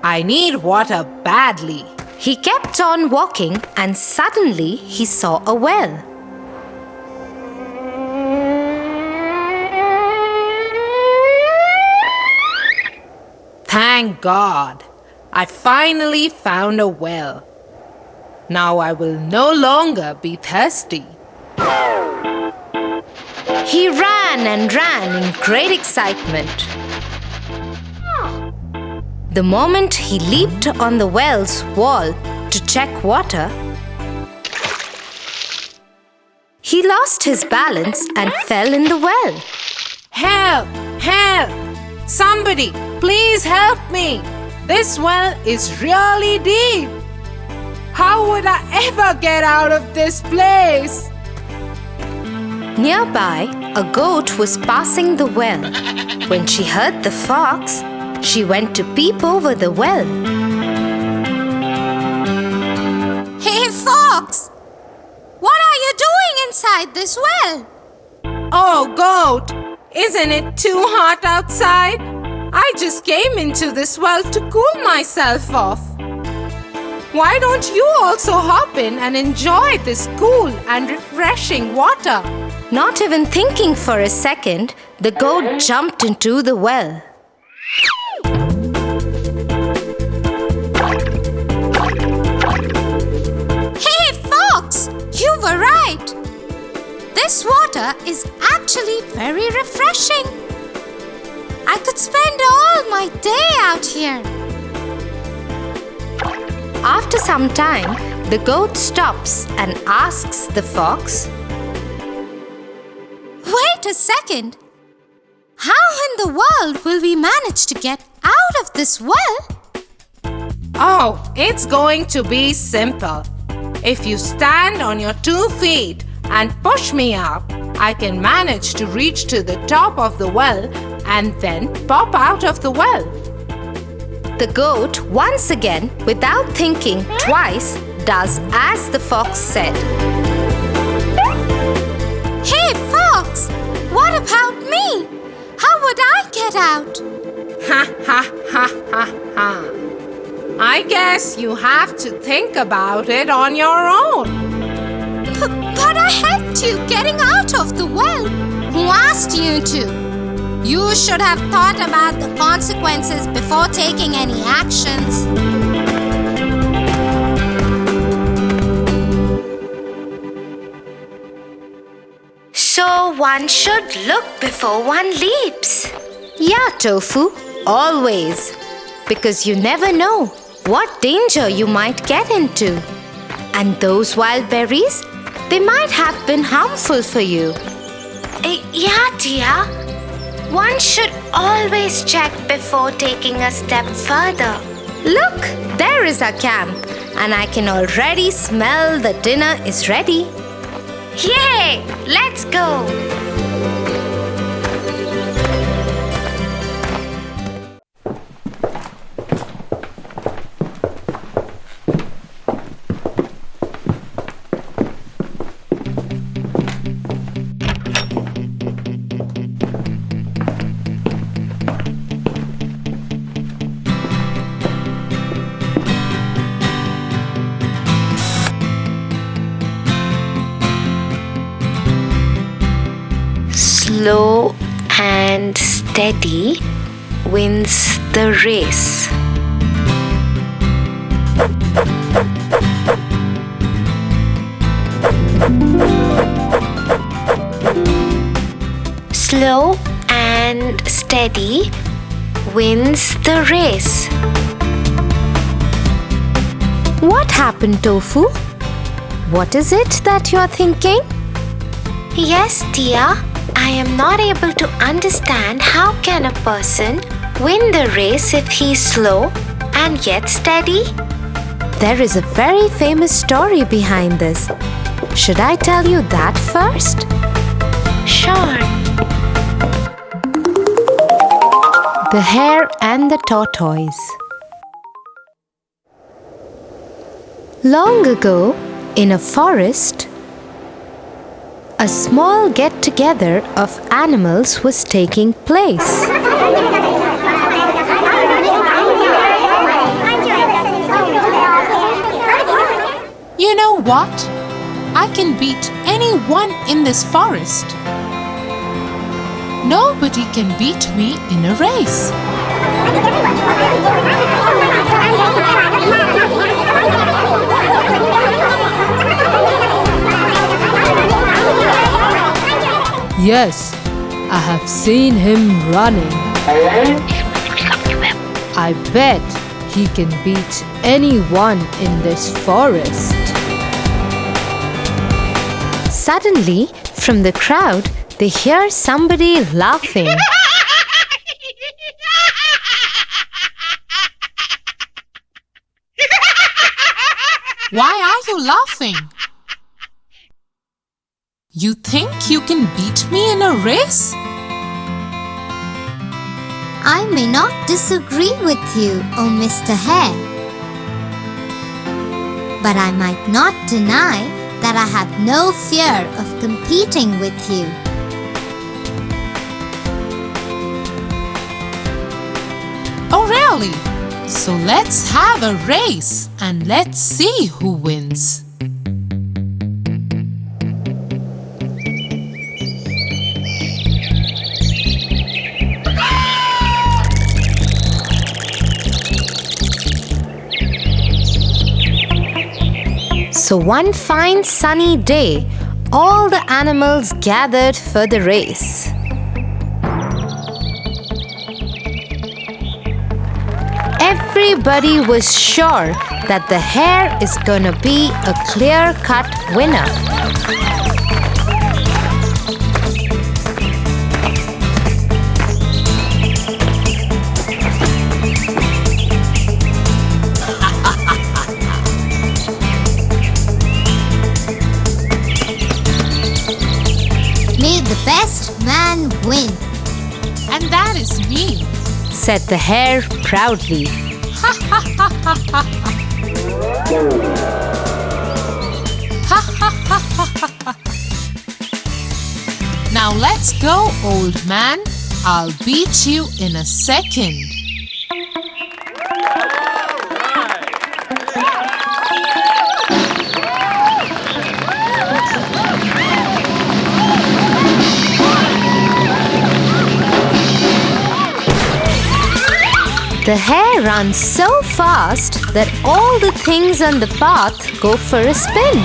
I need water badly. He kept on walking and suddenly he saw a well. Thank God, I finally found a well. Now I will no longer be thirsty. He ran and ran in great excitement. The moment he leaped on the well's wall to check water, he lost his balance and fell in the well. Help! Help! Somebody, please help me! This well is really deep. How would I ever get out of this place? Nearby, a goat was passing the well. When she heard the fox, she went to peep over the well. Hey, Fox! What are you doing inside this well? Oh, goat! Isn't it too hot outside? I just came into this well to cool myself off. Why don't you also hop in and enjoy this cool and refreshing water? Not even thinking for a second, the goat jumped into the well. Hey, Fox! You were right. This water is actually very refreshing. I could spend all my day out here. After some time, the goat stops and asks the fox, Wait a second. How in the world will we manage to get out of this well? Oh, it's going to be simple. If you stand on your 2 feet and push me up, I can manage to reach to the top of the well and then pop out of the well. the goat once again, without thinking twice, does as the fox said. Hey, Fox! What about me? How would I get out? Ha ha ha ha ha. I guess you have to think about it on your own. But I helped you getting out of the well. Who asked you to? You should have thought about the consequences before taking any actions. So one should look before one leaps. Yeah, Tofu, always. Because you never know what danger you might get into. And those wild berries, they might have been harmful for you. Yeah, dear. One should always check before taking a step further. Look, there is our camp, and I can already smell the dinner is ready. Yay! Let's go! Slow and steady wins the race. slow and steady wins the race. What happened, Tofu? What is it that you're thinking? Yes, dear. I am not able to understand how can a person win the race if he's slow and yet steady? There is a very famous story behind this. Should I tell you that first? Sure. The Hare and the Tortoise. Long ago, in a forest, a small get-together of animals was taking place. You know what? I can beat anyone in this forest. Nobody can beat me in a race. Yes, I have seen him running. I bet he can beat anyone in this forest. Suddenly, from the crowd, they hear somebody laughing. Why are you laughing? You think you can beat me in a race? I may not disagree with you, oh Mr. Hare. But I might not deny that I have no fear of competing with you. Oh, really? So let's have a race and let's see who wins. So one fine sunny day, all the animals gathered for the race. Everybody was sure that the hare is gonna be a clear-cut winner. May the best man win. And that is me, Said the hare proudly. Now let's go, old man. I'll beat you in a second. The hare runs so fast that all the things on the path go for a spin.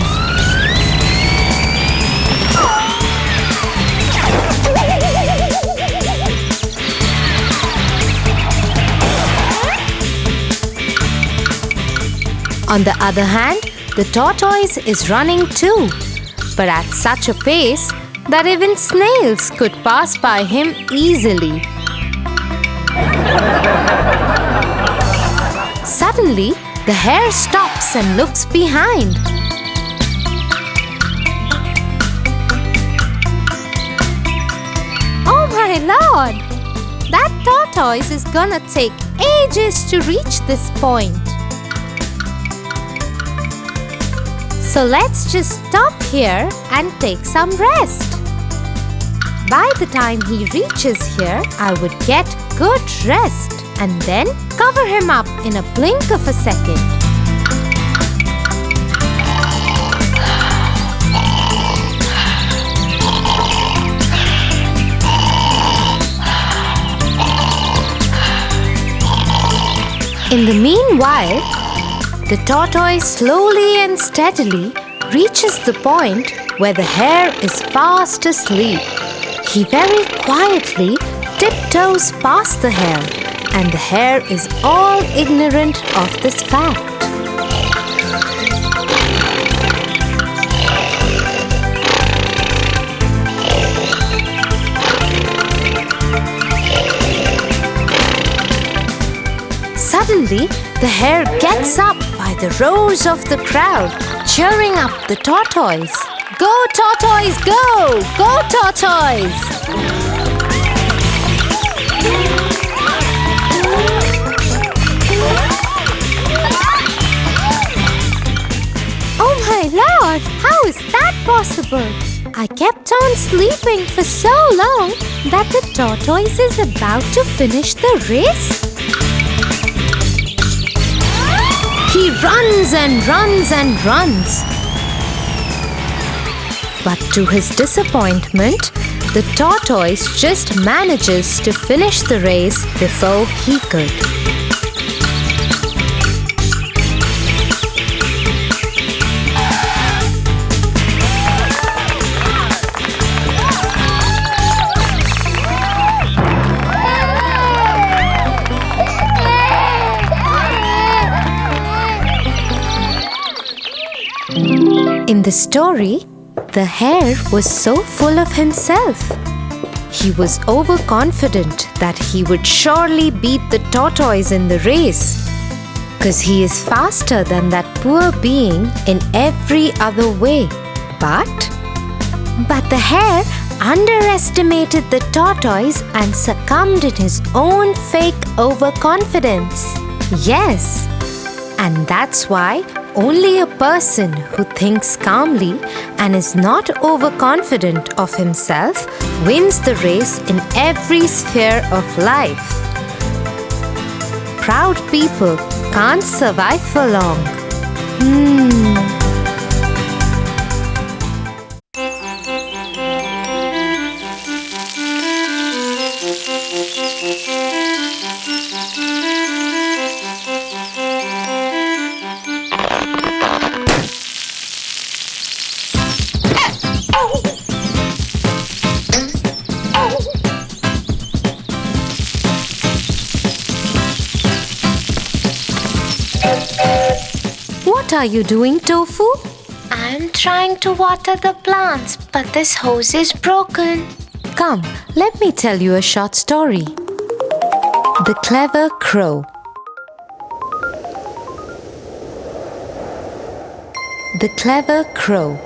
On the other hand, the tortoise is running too, but at such a pace that even snails could pass by him easily. Suddenly, the hare stops and looks behind. Oh my lord! That tortoise is gonna take ages to reach this point. So let's just stop here and take some rest. By the time he reaches here, I would get good rest and then cover him up in a blink of a second. In the meanwhile, the tortoise slowly and steadily reaches the point where the hare is fast asleep. He very quietly tiptoes past the hare, and the hare is all ignorant of this fact. Suddenly, the hare gets up by the roars of the crowd, cheering up the tortoise. Go, tortoise, go! Go, tortoise! Oh my lord, how is that possible? I kept on sleeping for so long that the tortoise is about to finish the race. He runs and runs and runs. But to his disappointment, the tortoise just manages to finish the race before he could. In the story, the hare was so full of himself. He was overconfident that he would surely beat the tortoise in the race, because he is faster than that poor being in every other way. But the hare underestimated the tortoise and succumbed in his own fake overconfidence. Yes, and that's why only a person who thinks calmly and is not overconfident of himself wins the race in every sphere of life. Proud people can't survive for long. What are you doing, Tofu? I'm trying to water the plants, but this hose is broken. Come, let me tell you a short story. The Clever Crow. The Clever Crow.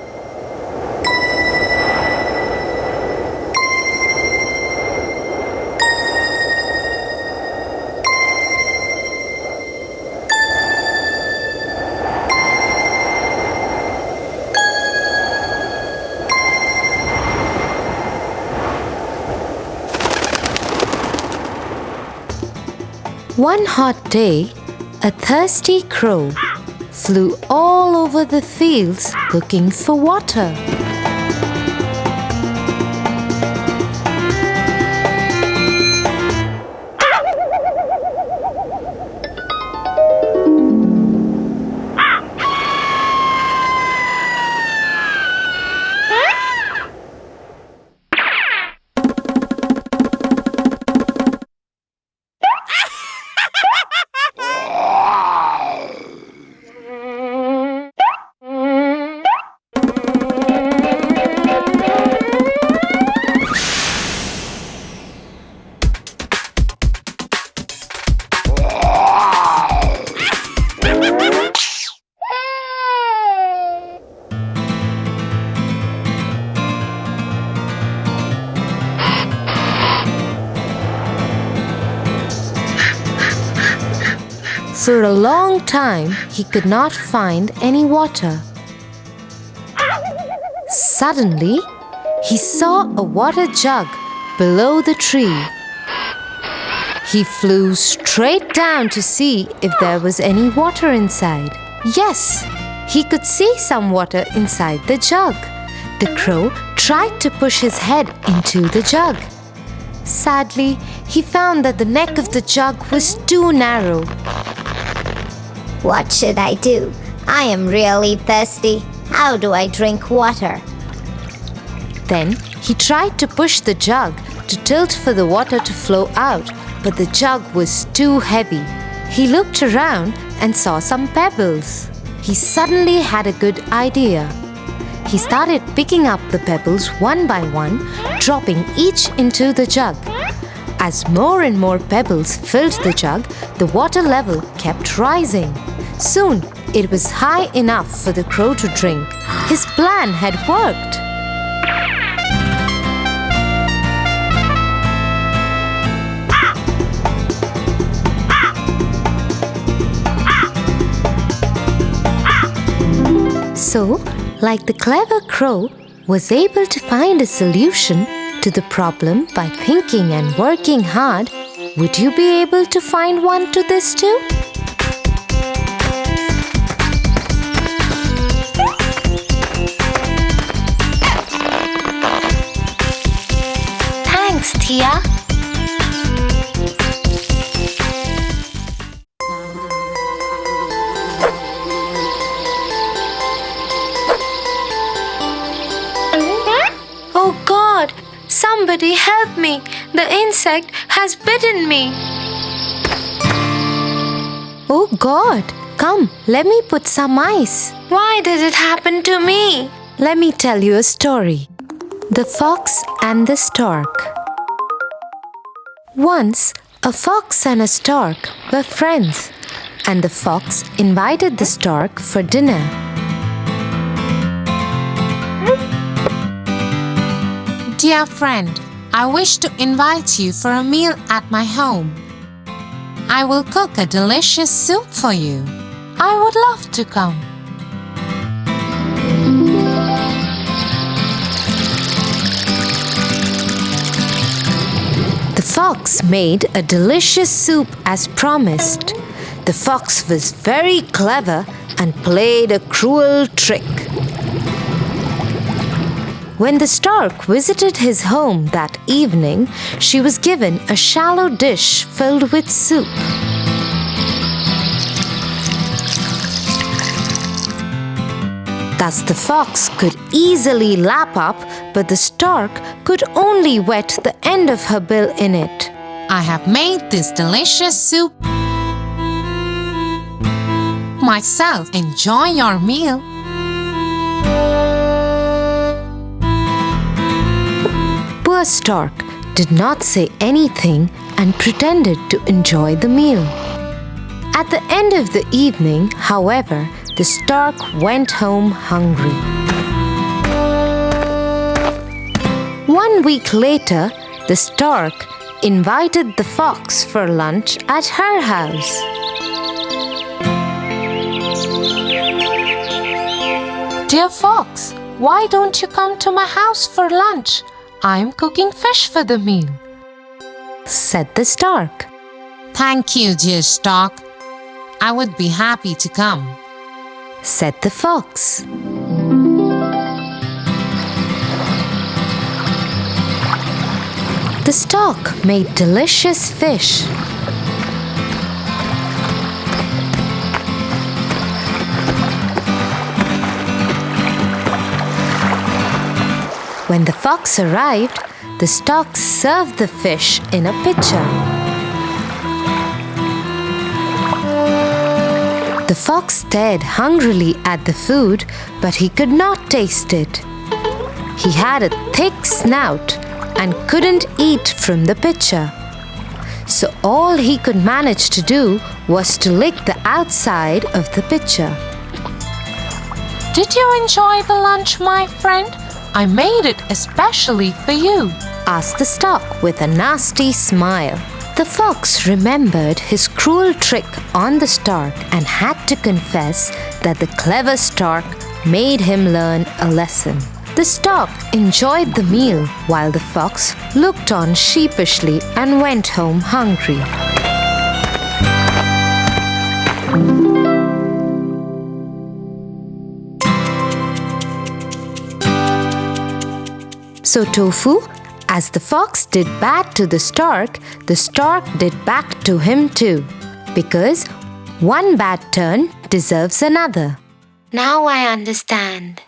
One hot day, a thirsty crow flew all over the fields looking for water. For a long time, he could not find any water. Suddenly, he saw a water jug below the tree. He flew straight down to see if there was any water inside. Yes, he could see some water inside the jug. The crow tried to push his head into the jug. Sadly, he found that the neck of the jug was too narrow. What should I do? I am really thirsty. How do I drink water? Then he tried to push the jug to tilt for the water to flow out, but the jug was too heavy. He looked around and saw some pebbles. He suddenly had a good idea. He started picking up the pebbles one by one, dropping each into the jug. As more and more pebbles filled the jug, the water level kept rising. Soon, it was high enough for the crow to drink. His plan had worked. So, like the clever crow was able to find a solution to the problem by thinking and working hard, would you be able to find one to this too? Thanks, Tia. Oh God! Somebody help me! The insect has bitten me! Oh God! Come, let me put some ice. Why did it happen to me? Let me tell you a story. The Fox and the Stork. Once, a fox and a stork were friends, and the fox invited the stork for dinner. Dear friend, I wish to invite you for a meal at my home. I will cook a delicious soup for you. I would love to come. The fox made a delicious soup as promised. The fox was very clever and played a cruel trick. When the stork visited his home that evening, she was given a shallow dish filled with soup. Thus the fox could easily lap up, but the stork could only wet the end of her bill in it. I have made this delicious soup myself. Enjoy your meal. Poor stork did not say anything and pretended to enjoy the meal. At the end of the evening, however, the stork went home hungry. 1 week later, the stork invited the fox for lunch at her house. Dear fox, why don't you come to my house for lunch? I'm cooking fish for the meal, said the stork. Thank you, dear stork. I would be happy to come, said the fox. The stork made delicious fish. When the fox arrived, the stork served the fish in a pitcher. The fox stared hungrily at the food, but he could not taste it. He had a thick snout and couldn't eat from the pitcher. So all he could manage to do was to lick the outside of the pitcher. Did you enjoy the lunch, my friend? I made it especially for you, asked the stork with a nasty smile. The fox remembered his cruel trick on the stork and had to confess that the clever stork made him learn a lesson. The stork enjoyed the meal while the fox looked on sheepishly and went home hungry. So Tofu, as the fox did bad to the stork did back to him too. Because one bad turn deserves another. Now I understand.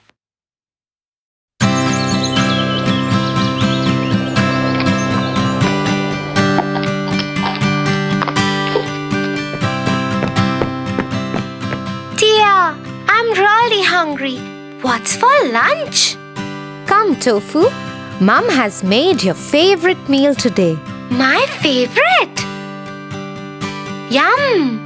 What's for lunch? Come, Tofu. Mum has made your favorite meal today. My favorite? Yum!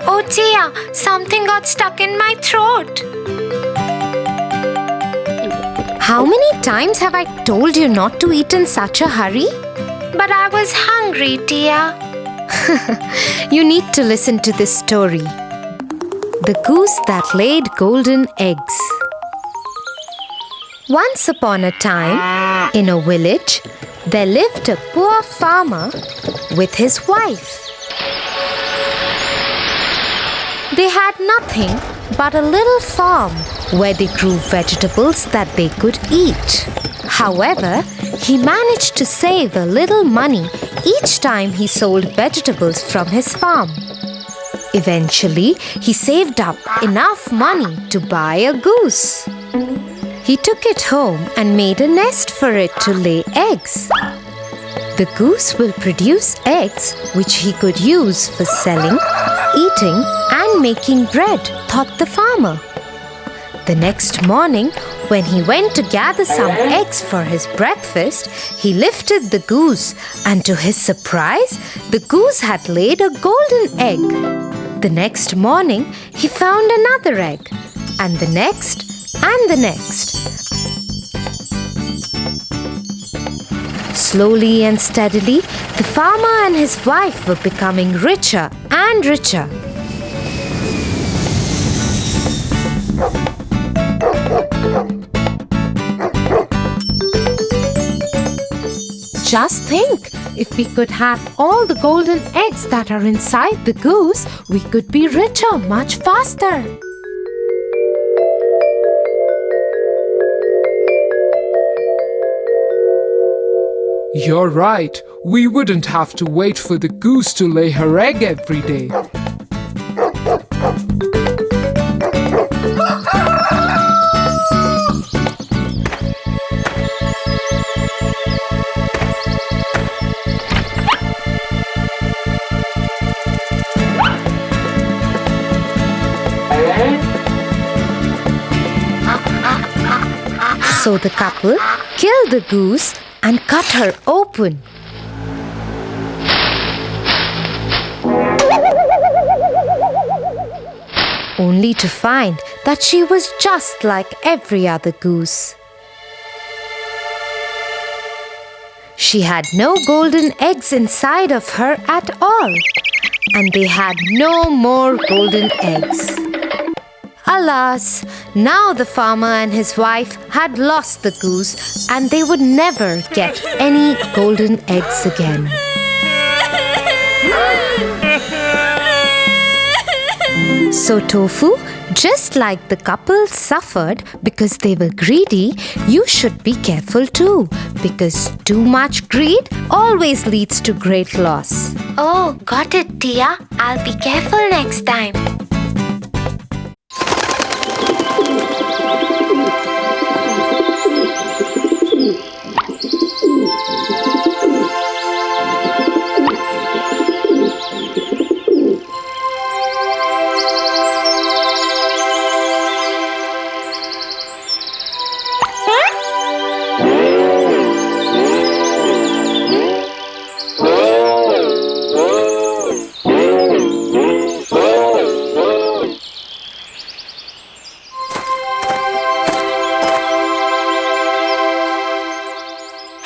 Oh dear, something got stuck in my throat. How many times have I told you not to eat in such a hurry? But I was hungry, dear. You need to listen to this story. The Goose That Laid Golden Eggs. Once upon a time, in a village, there lived a poor farmer with his wife. They had nothing but a little farm where they grew vegetables that they could eat. However, he managed to save a little money each time he sold vegetables from his farm. Eventually, he saved up enough money to buy a goose. He took it home and made a nest for it to lay eggs. The goose will produce eggs which he could use for selling, eating, and making bread, thought the farmer. The next morning, when he went to gather some eggs for his breakfast, he lifted the goose, and to his surprise, the goose had laid a golden egg. The next morning, he found another egg, and the next, and the next. Slowly and steadily, the farmer and his wife were becoming richer and richer. Just think, if we could have all the golden eggs that are inside the goose, we could be richer much faster. You're right. We wouldn't have to wait for the goose to lay her egg every day. So the couple killed the goose and cut her open. Only to find that she was just like every other goose. She had no golden eggs inside of her at all, and they had no more golden eggs. Alas, now the farmer and his wife had lost the goose, and they would never get any golden eggs again. So Tofu, just like the couple suffered because they were greedy, you should be careful too, because too much greed always leads to great loss. Oh, got it, Tia. I'll be careful next time.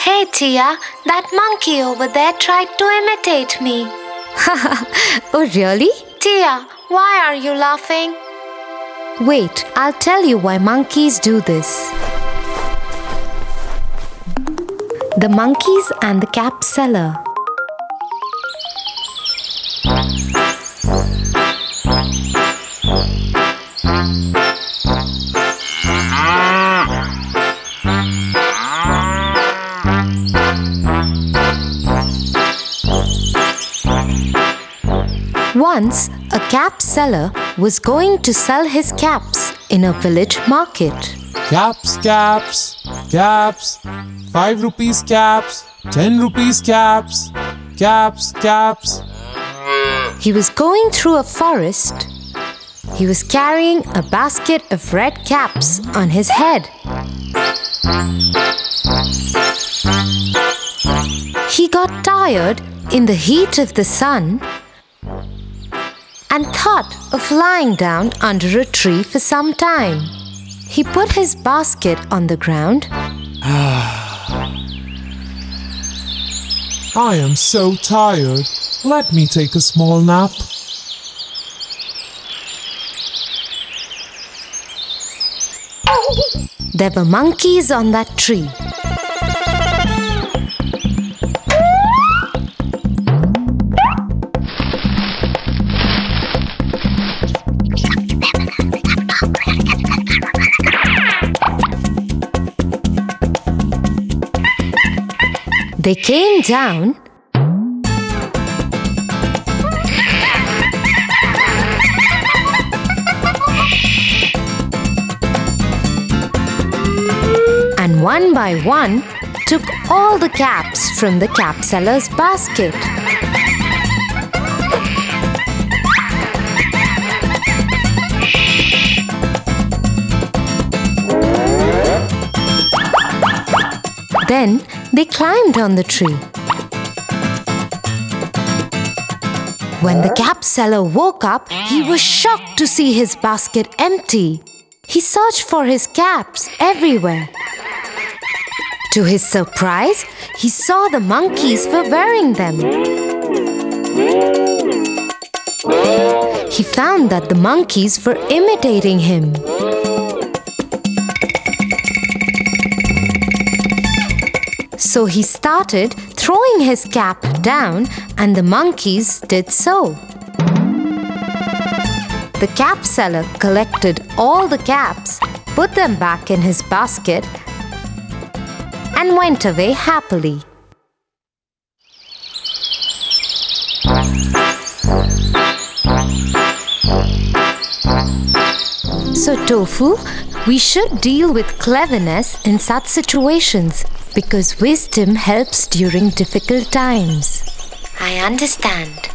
Hey, Tia, that monkey over there tried to imitate me. Oh, really? Tia, why are you laughing? Wait, I'll tell you why monkeys do this. The monkeys and the cap seller. Once, a cap seller was going to sell his caps in a village market. Caps, caps, Caps, 5 rupees caps, 10 rupees caps, caps, caps. He was going through a forest. He was carrying a basket of red caps on his head. He got tired in the heat of the sun and thought of lying down under a tree for some time. He put his basket on the ground. I am so tired. Let me take a small nap. There were monkeys on that tree. They came down and one by one took all the caps from the cap seller's basket. Then they climbed on the tree. When the cap seller woke up, he was shocked to see his basket empty. He searched for his caps everywhere. To his surprise, he saw the monkeys were wearing them. He found that the monkeys were imitating him. So he started throwing his cap down, and the monkeys did so. The cap seller collected all the caps, put them back in his basket, and went away happily. So, Tofu, we should deal with cleverness in such situations because wisdom helps during difficult times. I understand.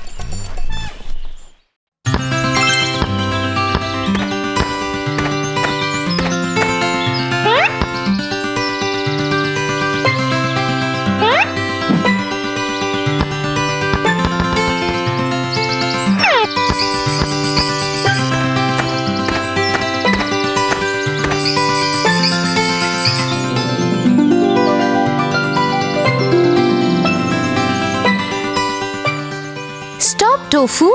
Stop, Tofu!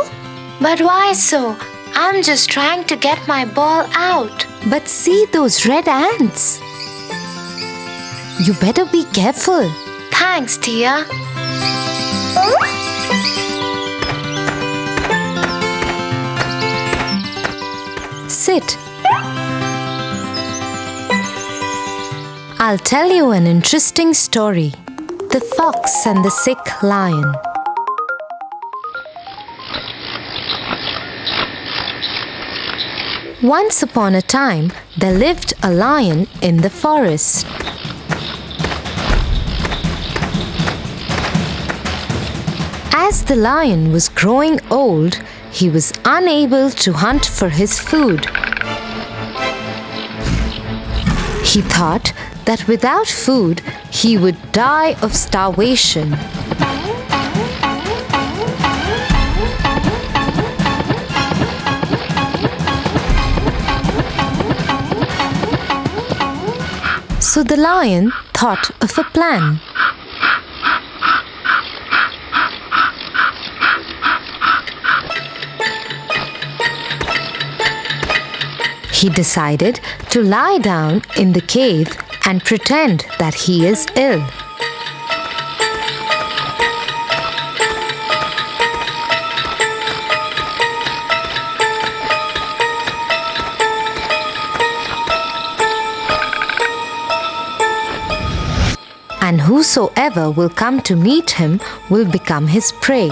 But why so? I'm just trying to get my ball out. But see those red ants. You better be careful. Thanks, dear. Sit. I'll tell you an interesting story. The Fox and the Sick Lion. Once upon a time, there lived a lion in the forest. As the lion was growing old, he was unable to hunt for his food. He thought that without food, he would die of starvation. So the lion thought of a plan. He decided to lie down in the cave and pretend that he is ill. And whosoever will come to meet him will become his prey.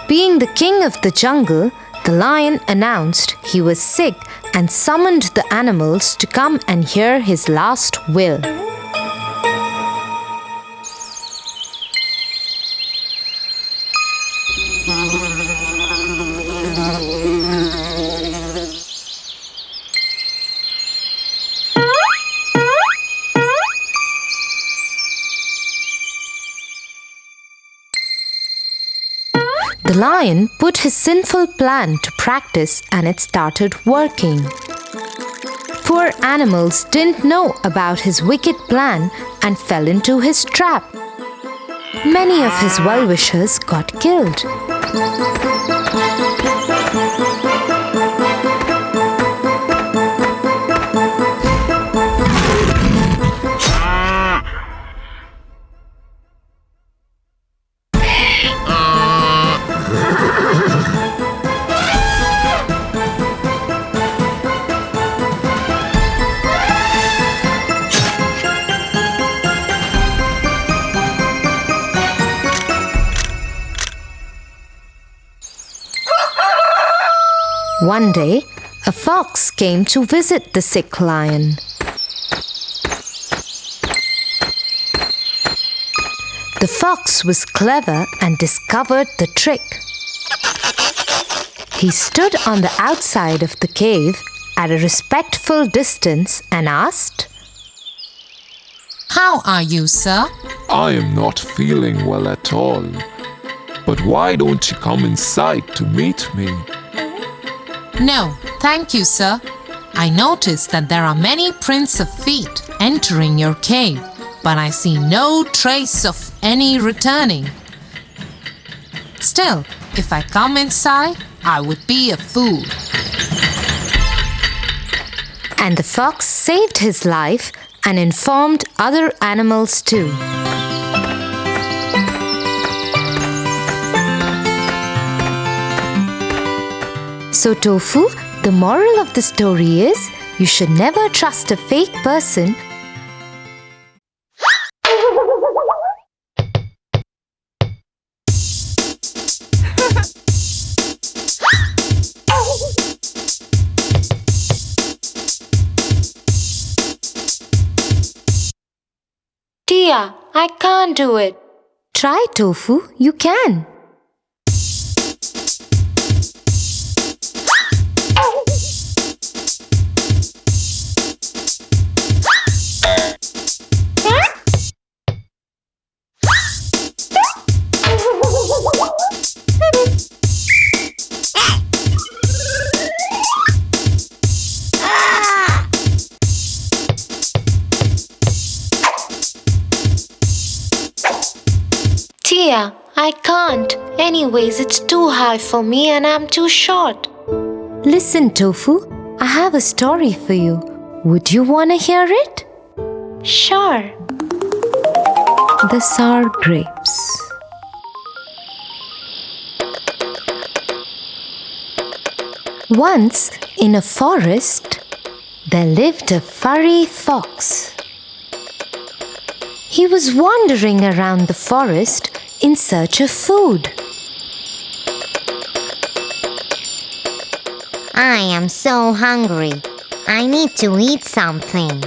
Being the king of the jungle, The lion announced he was sick and summoned the animals to come and hear his last will. The lion put his sinful plan to practice and it started working. Poor animals didn't know about his wicked plan and fell into his trap. Many of his well-wishers got killed. One day, a fox came to visit the sick lion. The fox was clever and discovered the trick. He stood on the outside of the cave at a respectful distance and asked, How are you, sir? I am not feeling well at all. But why don't you come inside to meet me? No, thank you, sir. I noticed that there are many prints of feet entering your cave, but I see no trace of any returning. Still, if I come inside, I would be a fool. and the fox saved his life and informed other animals too. So Tofu, the moral of the story is you should never trust a fake person. Tia, I can't do it. Try, Tofu, you can. Tia, I can't. Anyways, it's too high for me and I'm too short. Listen, Tofu, I have a story for you. Would you want to hear it? Sure. The Sour Grapes. Once, in a forest, there lived a furry fox. He was wandering around the forest in search of food. I am so hungry. I need to eat something.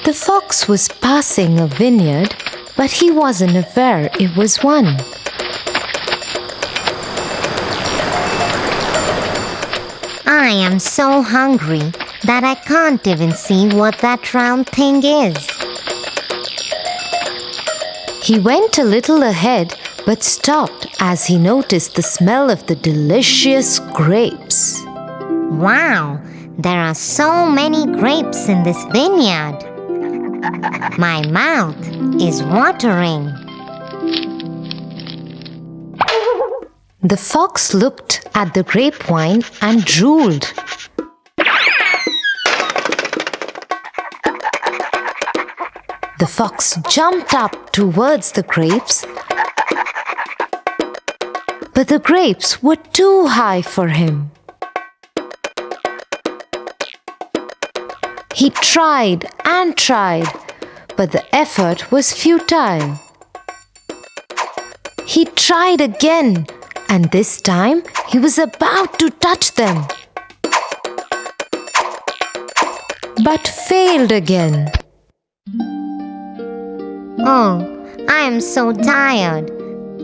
The fox was passing a vineyard, but he wasn't aware it was one. I am so hungry that I can't even see what that round thing is. He went a little ahead but stopped as he noticed the smell of the delicious grapes. Wow, there are so many grapes in this vineyard. My mouth is watering. The fox looked at the grapevine and drooled. The fox jumped up towards the grapes, but the grapes were too high for him. He tried and tried, but the effort was futile. He tried again, and this time he was about to touch them, but failed again. Oh, I am so tired.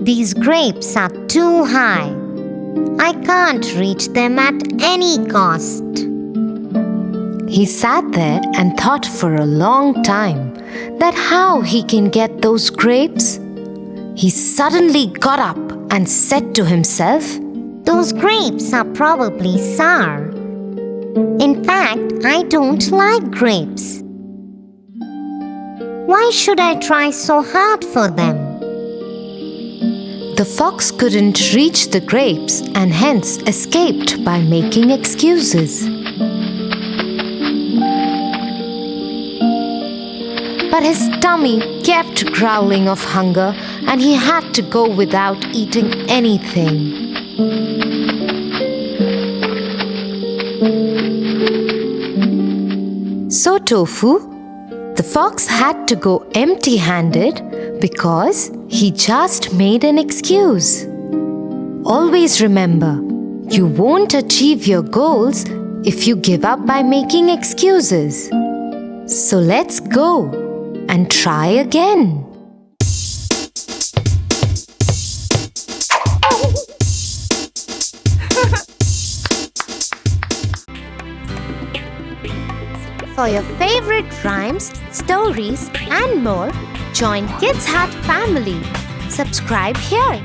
These grapes are too high. I can't reach them at any cost. He sat there and thought for a long time that how he can get those grapes. He suddenly got up and said to himself, Those grapes are probably sour. In fact, I don't like grapes. Why should I try so hard for them? The fox couldn't reach the grapes and hence escaped by making excuses. But his tummy kept growling of hunger and he had to go without eating anything. So Tofu, the fox had to go empty-handed because he just made an excuse. Always remember, you won't achieve your goals if you give up by making excuses. So let's go and try again. For your favorite rhymes, stories, and more, join Kids Hut family. Subscribe here.